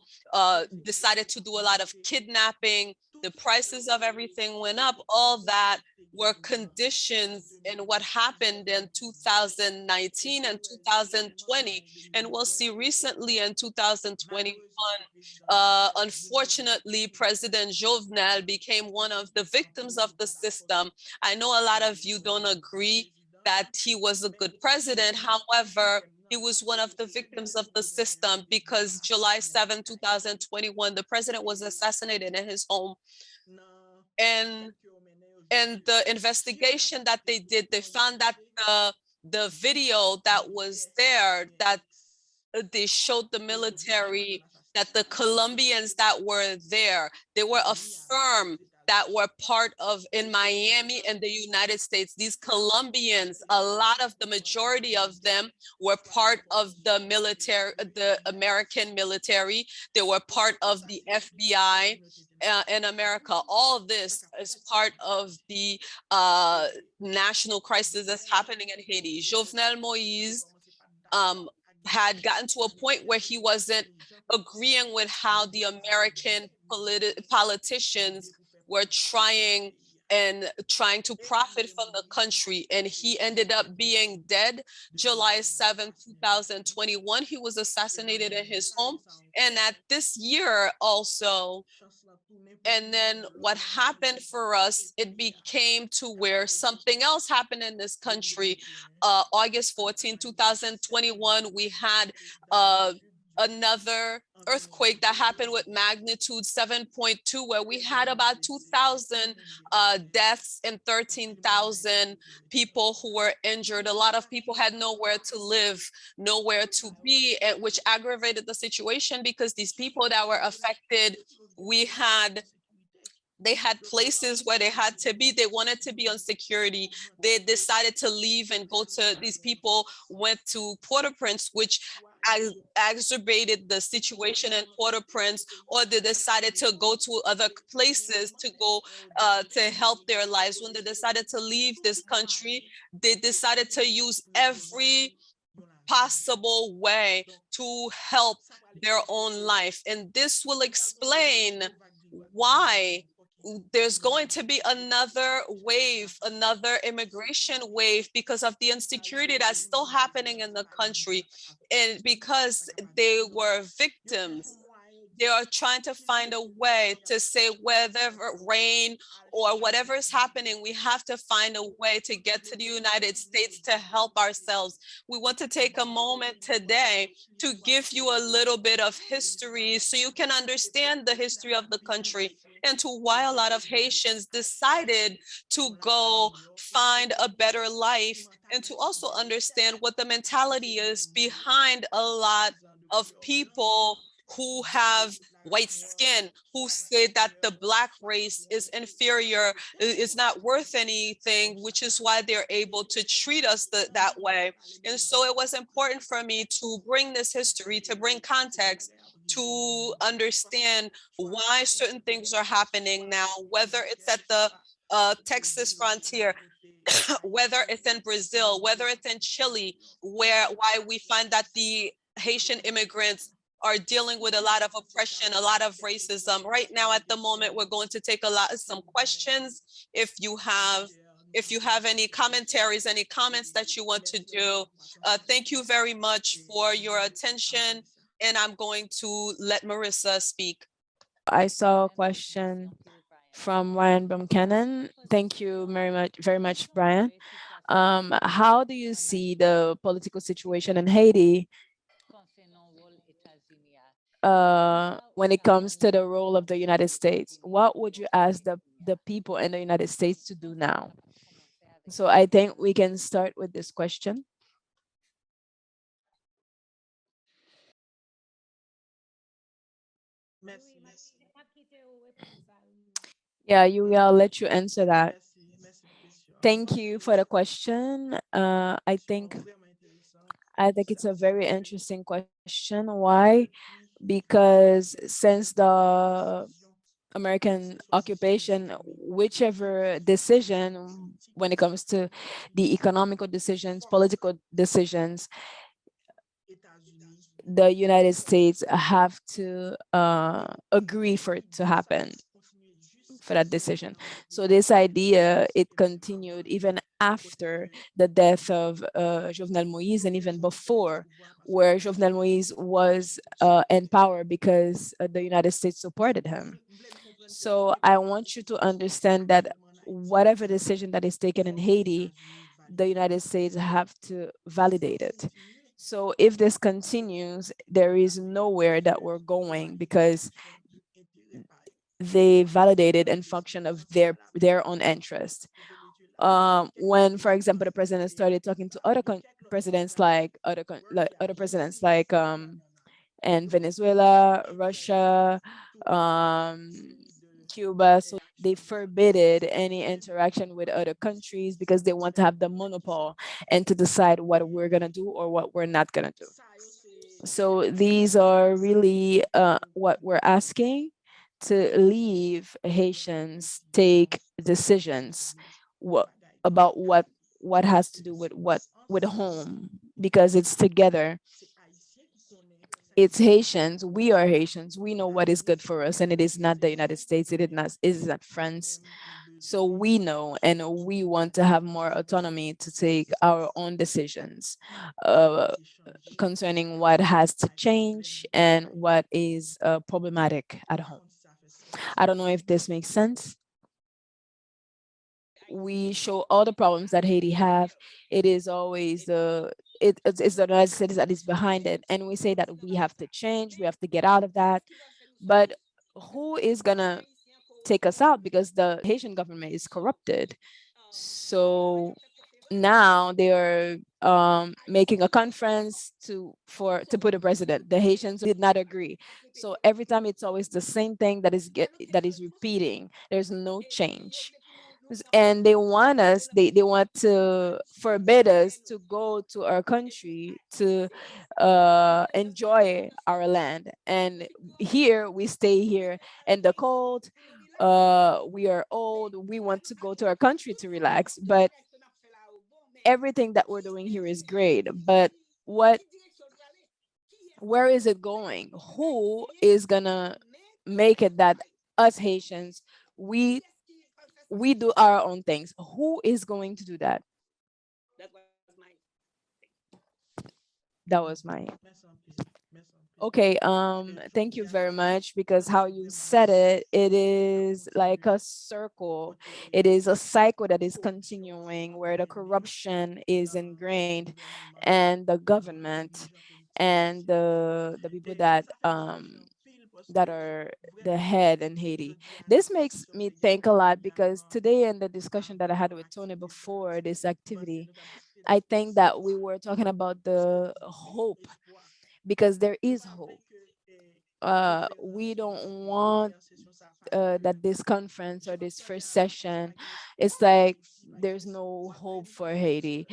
decided to do a lot of kidnapping. The prices of everything went up. All that were conditions in what happened in 2019 and 2020. And we'll see recently in 2021, unfortunately, President Jovenel became one of the victims of the system. I know a lot of you don't agree that he was a good president. However, he was one of the victims of the system because July 7, 2021, the president was assassinated in his home. And the investigation that they did, they found that the video that was there, that they showed the military, that the Colombians that were there, they were affirmed that were part of in Miami and the United States. These Colombians, a lot of the majority of them were part of the military, the American military. They were part of the FBI in America. All of this is part of the national crisis that's happening in Haiti. Jovenel Moise had gotten to a point where he wasn't agreeing with how the American politicians were trying to profit from the country. And he ended up being dead July 7th, 2021. He was assassinated in his home. And at this year also, and then what happened for us, it became to where something else happened in this country. August 14, 2021, we had another earthquake that happened with magnitude 7.2, where we had about 2,000 deaths and 13,000 people who were injured. A lot of people had nowhere to live, nowhere to be, which aggravated the situation because these people that were affected, they had places where they had to be. They wanted to be on security. They decided to leave and go to, these people went to Port-au-Prince, which exacerbated the situation in Port-au-Prince, or they decided to go to other places to go to help their lives. When they decided to leave this country, they decided to use every possible way to help their own life. And this will explain why there's going to be another wave, another immigration wave, because of the insecurity that's still happening in the country. And because they were victims, they are trying to find a way to say, whether rain or whatever is happening, we have to find a way to get to the United States to help ourselves. We want to take a moment today to give you a little bit of history so you can understand the history of the country, and to why a lot of Haitians decided to go find a better life, and to also understand what the mentality is behind a lot of people who have white skin, who say that the Black race is inferior, is not worth anything, which is why they're able to treat us that way. And so it was important for me to bring this history, to bring context, to understand why certain things are happening now, whether it's at the Texas frontier, whether it's in Brazil, whether it's in Chile, why we find that the Haitian immigrants are dealing with a lot of oppression, a lot of racism. Right now, at the moment, we're going to take some questions. If you have if you have any commentaries, any comments that you want to do, thank you very much for your attention. And I'm going to let Marissa speak. I saw a question from Ryan Buchanan. Thank you very much, Brian. How do you see the political situation in Haiti when it comes to the role of the United States? What would you ask the people in the United States to do now? So I think we can start with this question. Merci, merci. Yeah, I'll let you answer that. Merci, merci pour question. Thank you for the question. Question vraiment intéressant. I think C'est it's a haïtien very qui interesting question. Why? depuis Because since la the décision American C-A R occupation, whichever decision when it comes to the economical decisions, political decisions, États-Unis the United States have to agree for it to happen, continuer for that decision. So this idea, it continued even after the death of Jovenel Moïse and even before, where Jovenel Moïse was in power because the United States supported him. So I want you to understand that whatever decision that is taken in Haiti, the United States have to validate it. So if this continues, there is nowhere that we're going because they validated in function of their own interest. When, for example, the president started talking to other presidents like other presidents like in Venezuela, Russia, um, Cuba, so they forbidded any interaction with other countries because they want to have the monopoly and to decide what we're gonna do or what we're not gonna do. So these are really what we're asking, to leave Haitians take decisions what, about what has to do with what with home, because it's together. It's Haitians. We are Haitians. We know what is good for us, and it is not the United States. It is not France. So we know, and we want to have more autonomy to take our own decisions uh, concerning what has to change and what is problematic at home. I don't know if this makes sense. We show all the problems that Haiti have. It is always it's the United States that is behind it, and we say that we have to change, we have to get out of that. But who is gonna take us out? Because the Haitian government is corrupted. So now they are making a conference to put a president. The Haitians did not agree. So every time it's always the same thing that is repeating. There's no change. And they want to forbid us to go to our country to enjoy our land. And here we stay here in the cold. We are old. We want to go to our country to relax. But everything that we're doing here is great. But what where is it going? Who is gonna make it that us Haitians, we we do our own things? Who is going to do that? That was my Merci un peu. Merci un peu. okay. Thank you very much, because how you said it, it is like a circle. It is a cycle that is continuing where the corruption is ingrained, and the government and the people that are the head in Haiti. This makes me think a lot, because today in the discussion that I had with Tony before this activity, I think that we were talking about the hope, because there is hope. We don't want that this conference or this first session, it's like there's no hope for Haiti,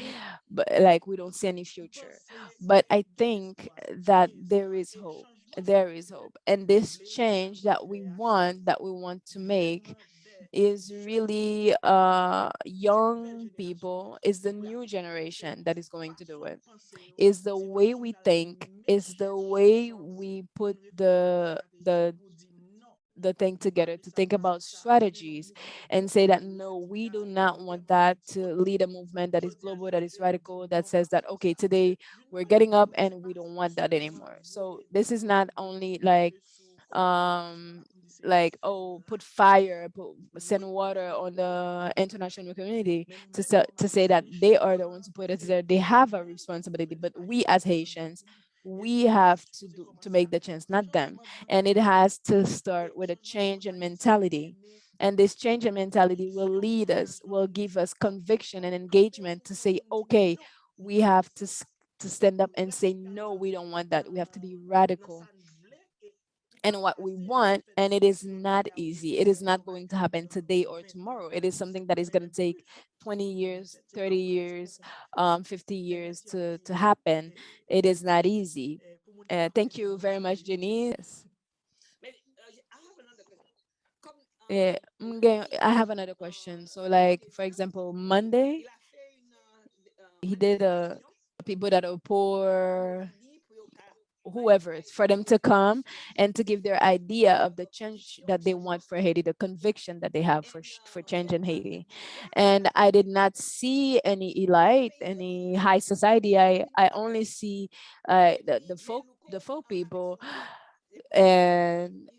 but like we don't see any future. But I think that there is hope. There is hope, and this change that we want to make, is really young people, is the new generation that is going to do it. Is the way we think, is the way we put the thing together to think about strategies and say that no, we do not want that to lead a movement that is global, that is radical, that says that okay, today we're getting up and we don't want that anymore. So this is not only um oh, put fire, send water on the international community to say that they are the ones who put us there. They have a responsibility, but we as Haitians, we have to make the change, not them. And it has to start with a change in mentality, and this change in mentality will lead us, will give us conviction and engagement to say okay, we have to stand up and say no, we don't want that. We have to be radical and what we want, and it is not easy. It is not going to happen today or tomorrow. It is something that is going to take 20 years, 30 years, 50 years to happen. It is not easy. Thank you very much, Janice. Yeah, I have another question. So like, for example, Monday, he did people that are poor, whoever, for them to come and to give their idea of the change that they want for Haiti, the conviction that they have for change in Haiti. And I did not see any elite, any high society. I only see the folk people and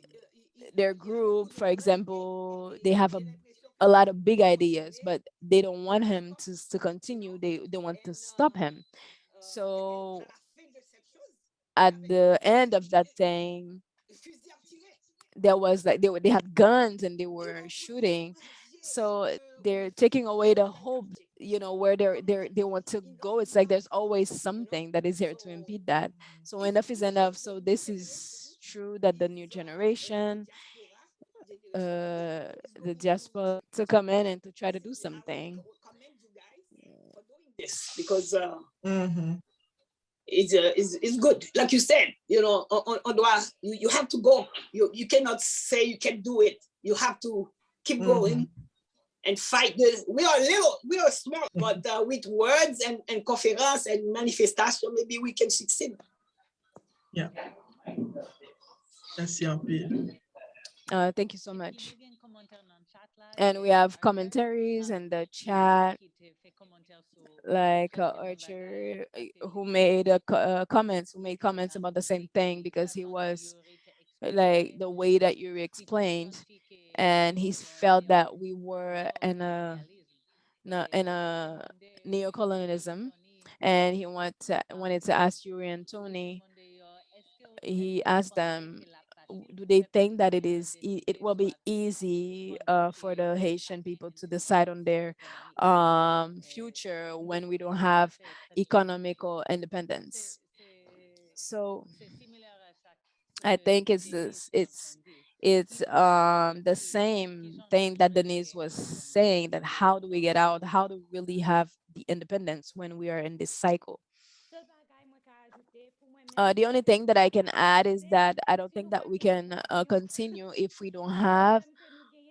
their group. For example, they have a lot of big ideas, but they don't want him to continue. They want to stop him. So at the end of that thing, there was like they had guns and they were shooting. So they're taking away the hope, where they want to go. It's like there's always something that is here to impede that. So enough is enough. So this is true that the new generation, the diaspora, to come in and to try to do something. Yes, because Mm-hmm. it's good. Like you said, you have to go. You cannot say you can do it. You have to keep going and fight. We are small, but with words and conference and manifestation, maybe we can succeed. Yeah. Merci un peu. Thank you so much. And we have commentaries in the chat, like Archer, who made comments, who made comments about the same thing because he was like the way that you explained, and he felt that we were in a neocolonialism, and he wanted to ask Yuri and Tony. He asked them, do they think that it will be easy for the Haitian people to decide on their future when we don't have economical independence? So I think it's the same thing that Denise was saying, that how do we get out? How do we really have the independence when we are in this cycle? The only thing that I can add is that I don't think that we can continue if we don't have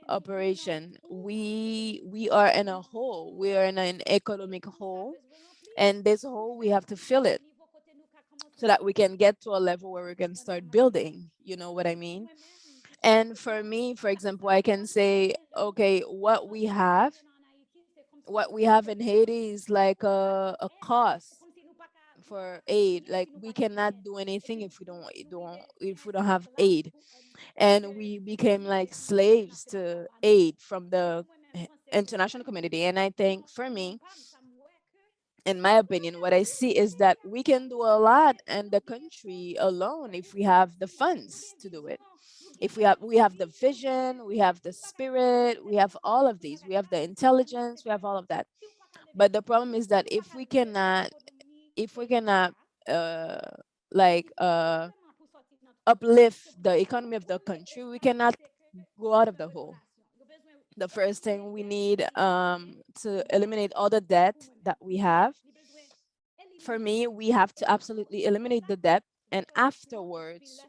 operation. We are in a hole. We are in an economic hole, and this hole we have to fill it so that we can get to a level where we can start building. You know what I mean? And for me, for example, I can say, okay, what we have in Haiti is like a cost for aid. Like we cannot do anything if we don't have aid, and we became like slaves to aid from the international community. And I think for me, in my opinion, what I see is that we can do a lot in the country alone if we have the funds to do it. If we have the vision, we have the spirit, we have all of these, we have the intelligence, we have all of that. But the problem is that if we cannot uh like uplift the economy of the country, we cannot go out of the hole. The first thing we need to eliminate all the debt that we have. For me, we have to absolutely eliminate the debt, and afterwards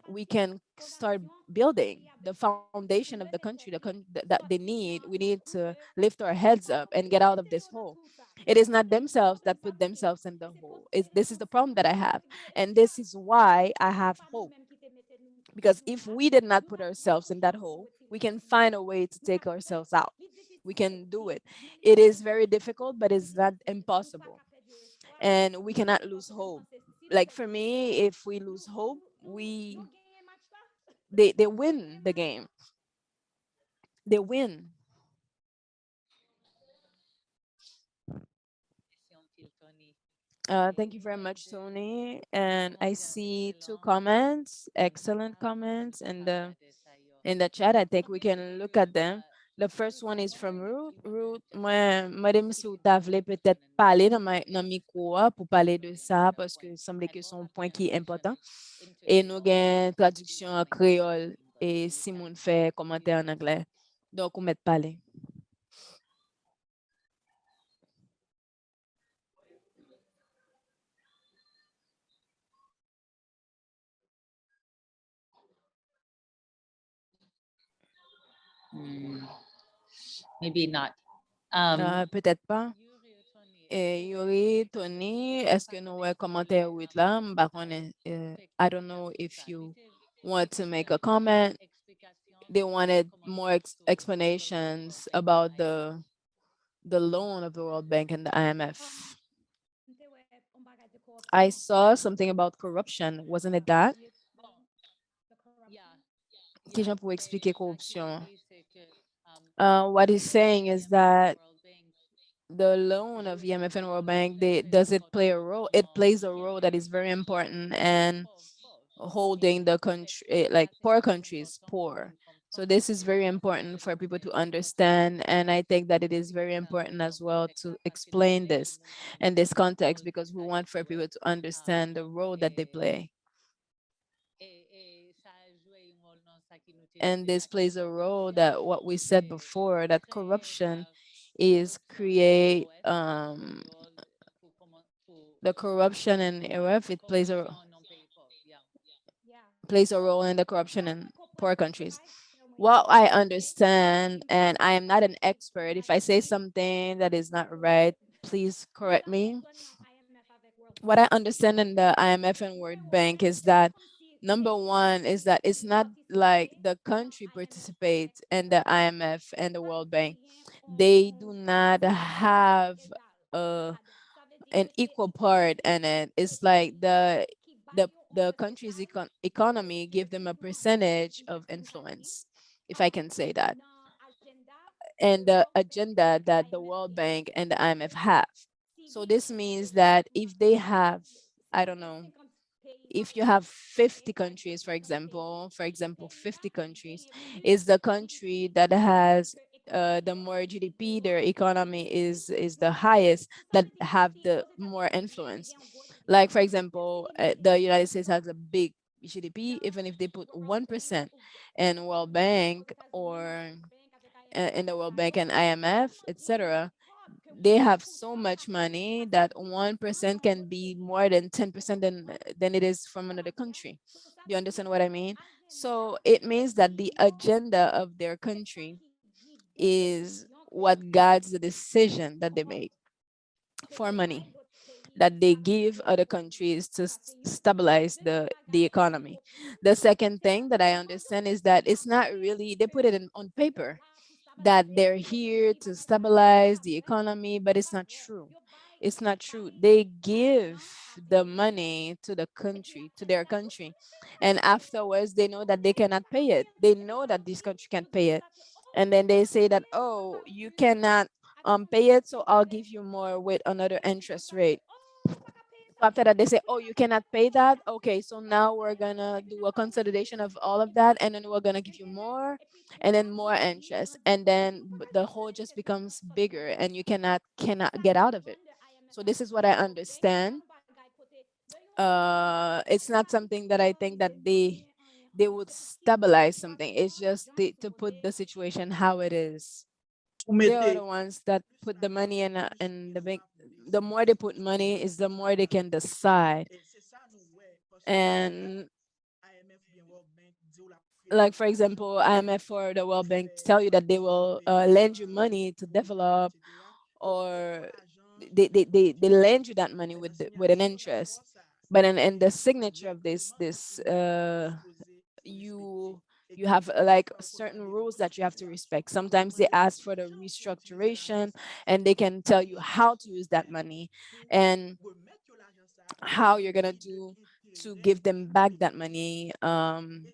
we can start building the foundation of the country, that they need. We need to lift our heads up and get out of this hole. It is not themselves that put themselves in the hole. This is the problem that I have. And this is why I have hope. Because if we did not put ourselves in that hole, we can find a way to take ourselves out. We can do it. It is very difficult, but it's not impossible. And we cannot lose hope. Like for me, if we lose hope, they win the game. They win. Thank you very much, Tony. And I see two comments, excellent comments in the chat. I think we can look at them. The first one is from Ruth. Ruth, moi dem si ou ta vle peut-être parler dans micro pour parler de ça parce que semble que son point qui est important. Et nous avons traduction en créole et Simon fait commentaire en anglais. Donc, on met parler. Maybe not. Peut-être pas. Et Yuri, Tony, est-ce que nous avons commentaire with là? I don't know if you want to make a comment. They wanted more explanations about the loan of the World Bank and the IMF. I saw something about corruption, wasn't it that? Question pour expliquer corruption. What he's saying is that the loan of IMF and World Bank, does it play a role? It plays a role that is very important and holding the country, like poor countries poor. So this is very important for people to understand, and I think that it is very important as well to explain this in this context because we want for people to understand the role that they play. And this plays a role that what we said before, that corruption is create the corruption in ERF, it plays a role in the corruption in poor countries. What I understand, and I am not an expert, if I say something that is not right, please correct me. What I understand in the IMF and World Bank is that number one is that it's not like the country participates in the IMF and the World Bank. They do not have an equal part in it. It's like the country's economy give them a percentage of influence, if I can say that, and the agenda that the World Bank and the IMF have. So this means that if they have, I don't know, if you have 50 countries, for example, 50 countries is the country that has the more GDP, their economy is the highest, that have the more influence. Like, for example, the United States has a big GDP, even if they put 1% in World Bank or in the World Bank and IMF, etc., they have so much money that 1% can be more than 10% than it is from another country. Do you understand what I mean? So it means that the agenda of their country is what guides the decision that they make for money that they give other countries to stabilize the economy. The second thing that I understand is that it's not really, they put it on paper that they're here to stabilize the economy, but it's not true. It's not true. They give the money to the country, to their country, and afterwards they know that they cannot pay it. They know that this country can't pay it. And then they say that, oh, you cannot pay it, so I'll give you more with another interest rate. So after that, they say, oh, you cannot pay that. Okay, so now we're gonna do a consolidation of all of that, and then we're gonna give you more, and then more interest, and then the hole just becomes bigger, and you cannot get out of it. So this is what I understand. It's not something that I think that they would stabilize something. It's just to put the situation how it is. They are the ones that put the money in the bank. The more they put money is the more they can decide. And like for example, IMF or the World Bank tell you that they will lend you money to develop, or they lend you that money with with an interest, but in the signature of this you you have like certain rules that you have to respect. Sometimes they ask for the restructuration, and they can tell you how to use that money and how you're gonna do to give them back that money,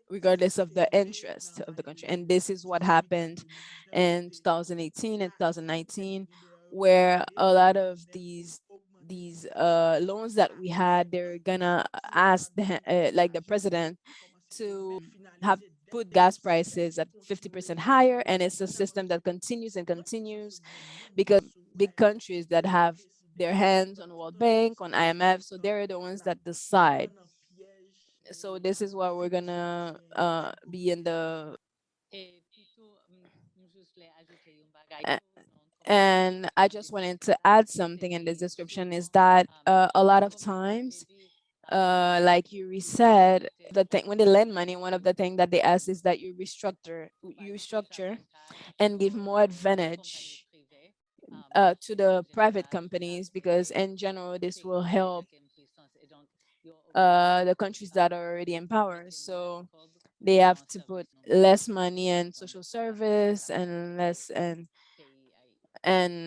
regardless of the interest of the country. And this is what happened in 2018 and 2019, where a lot of these loans that we had, they're gonna ask like the president to have put gas prices at 50% higher, and it's a system that continues and continues because big countries that have their hands on World Bank, on IMF, so they're the ones that decide. So this is what we're gonna be in the a- and I just wanted to add something in this description is that a lot of times, like Yuri said, the thing when they lend money, one of the things that they ask is that you restructure and give more advantage to the private companies, because in general this will help the countries that are already in power. So they have to put less money in social service and less, and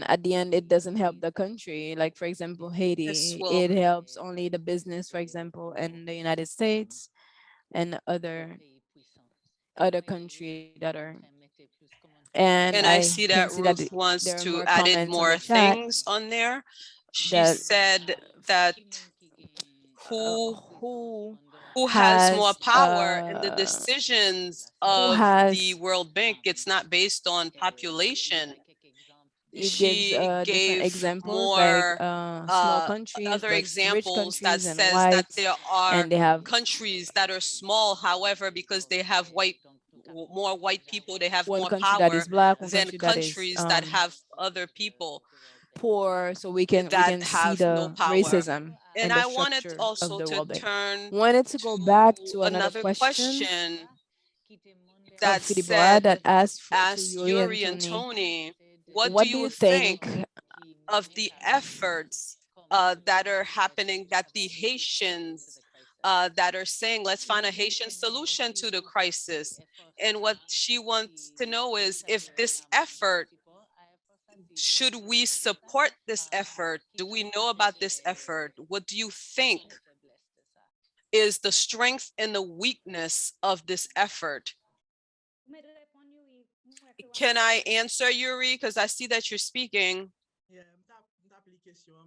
at the end it doesn't help the country. Like for example, This Haiti, will it helps only the business, for example, in the United States and other country that are, and And I I see can that see that Ruth wants there are to more added comments on the more chat things on there. She that said that uh, who who who has more has power in the decisions who of the has World Bank. It's not based on population. it gives She different gave examples like more small countries other but rich examples that countries and says that whites, there are and they have countries that are small, however, because they have more white people, they have one more country that power is black, one than country that is countries that have other people poor, so we can that see have no the power. racism And and the I wanted structure of also the to World Bank. turn Wanted to go back to to another another question question of that Filibora said, that asked to asked Yuri and Yuri and Tony, Tony, what do what do you you think think? of the efforts that are happening, that the Haitians that are saying, let's find a Haitian solution to the crisis? And what she wants to know is if this effort, should we support this effort? Do we know about this effort? What do you think is the strength and the weakness of this effort? Can I answer, Yuri? Because I see that you're speaking.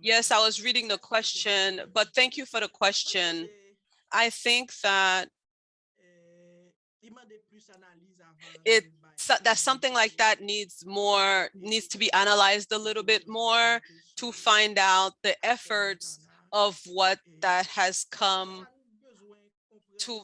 Yes, I was reading the question, but thank you for the question. I think that it that something like that needs to be analyzed a little bit more to find out the efforts of what that has come to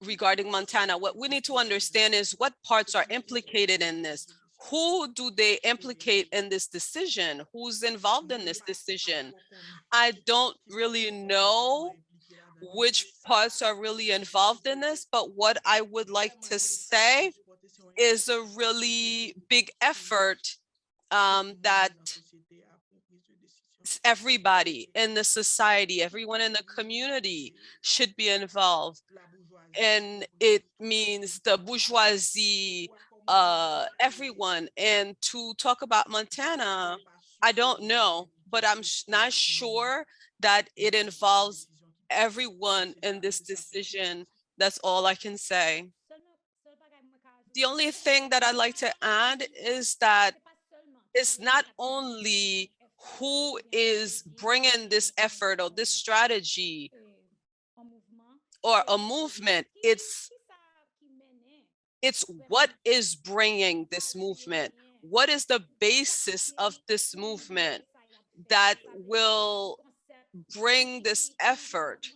regarding Montana. What we need to understand is what parts are implicated in this. Who do they implicate in this decision? Who's involved in this decision? I don't really know which parts are really involved in this, but what I would like to say is a really big effort that everybody in the society, everyone in the community should be involved. And it means the bourgeoisie, everyone. And to talk about Montana, I don't know, but I'm not sure that it involves everyone in this decision. That's all I can say. The only thing that I'd like to add is that it's not only who is bringing this effort or this strategy or a movement, it's what is bringing this movement. What is the basis of this movement that will bring this effort?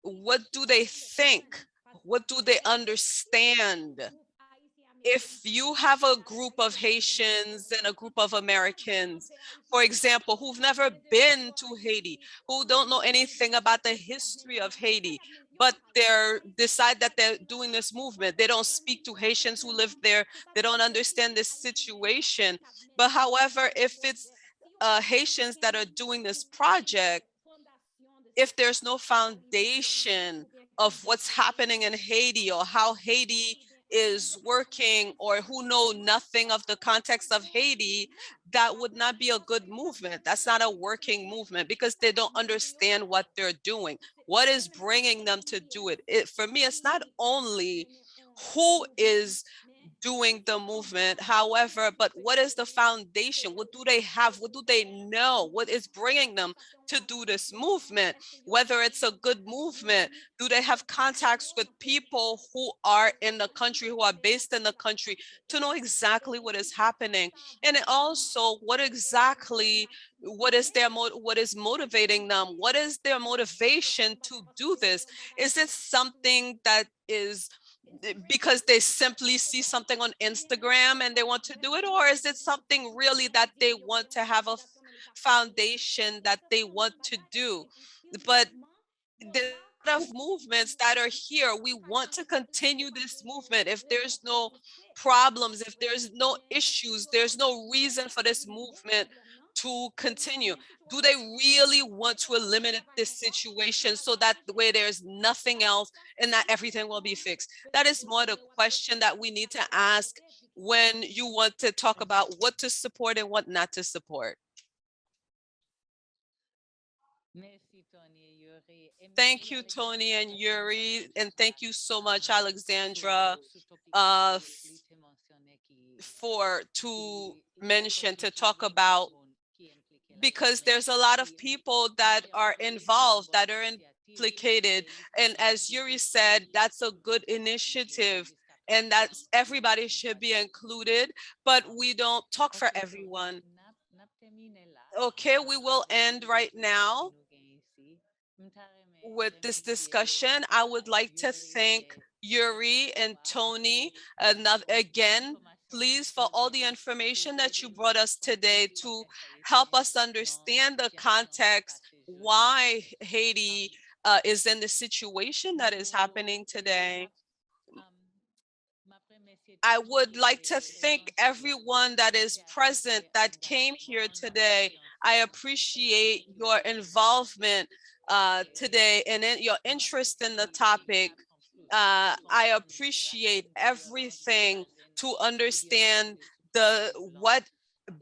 What do they think? What do they understand? if you have a group of Haitians and a group of Americans, for example, who've never been to Haiti, who don't know anything about the history of Haiti, but they're decide that they're doing this movement. They don't speak to Haitians who live there. They don't understand this situation. But however, if it's Haitians that are doing this project, if there's no foundation of what's happening in Haiti or how Haiti is working, or who know nothing of the context of Haiti, that would not be a good movement. That's not a working movement because they don't understand what they're doing. What is bringing them to do it? For me, it's not only who is doing the movement, however, but what is the foundation? What do they have? What do they know? What is bringing them to do this movement? Whether it's a good movement, do they have contacts with people who are in the country, who are based in the country, to know exactly what is happening? And also, what is what is motivating them? What is their motivation to do this? Is it something that is because they simply see something on Instagram and they want to do it? Or is it something really that they want to have a foundation that they want to do? But there's a lot of movements that are here. We want to continue this movement. If there's no problems, if there's no issues, there's no reason for this movement to continue. Do they really want to eliminate this situation so that the way there's nothing else and that everything will be fixed? That is more the question that we need to ask when you want to talk about what to support and what not to support. Thank you, Tony and Yuri, and thank you so much, Alexandra, for to mention, to talk about, because there's a lot of people that are involved, that are implicated. And as Yuri said, that's a good initiative and that's everybody should be included, but we don't talk for everyone. Okay, we will end right now with this discussion. I would like to thank Yuri and Tony again, please, for all the information that you brought us today to help us understand the context, why Haiti is in the situation that is happening today. I would like to thank everyone that is present, that came here today. I appreciate your involvement today and your interest in the topic. I appreciate everything to understand what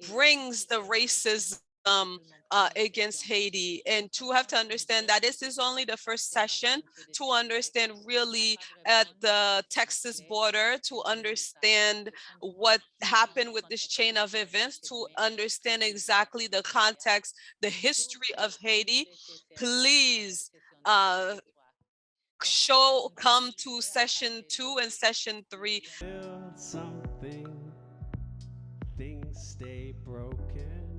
brings the racism against Haiti, and to have to understand that this is only the first session, to understand really at the Texas border, to understand what happened with this chain of events, to understand exactly the context, the history of Haiti. Please come to session 2 and session 3. Build something, things stay broken.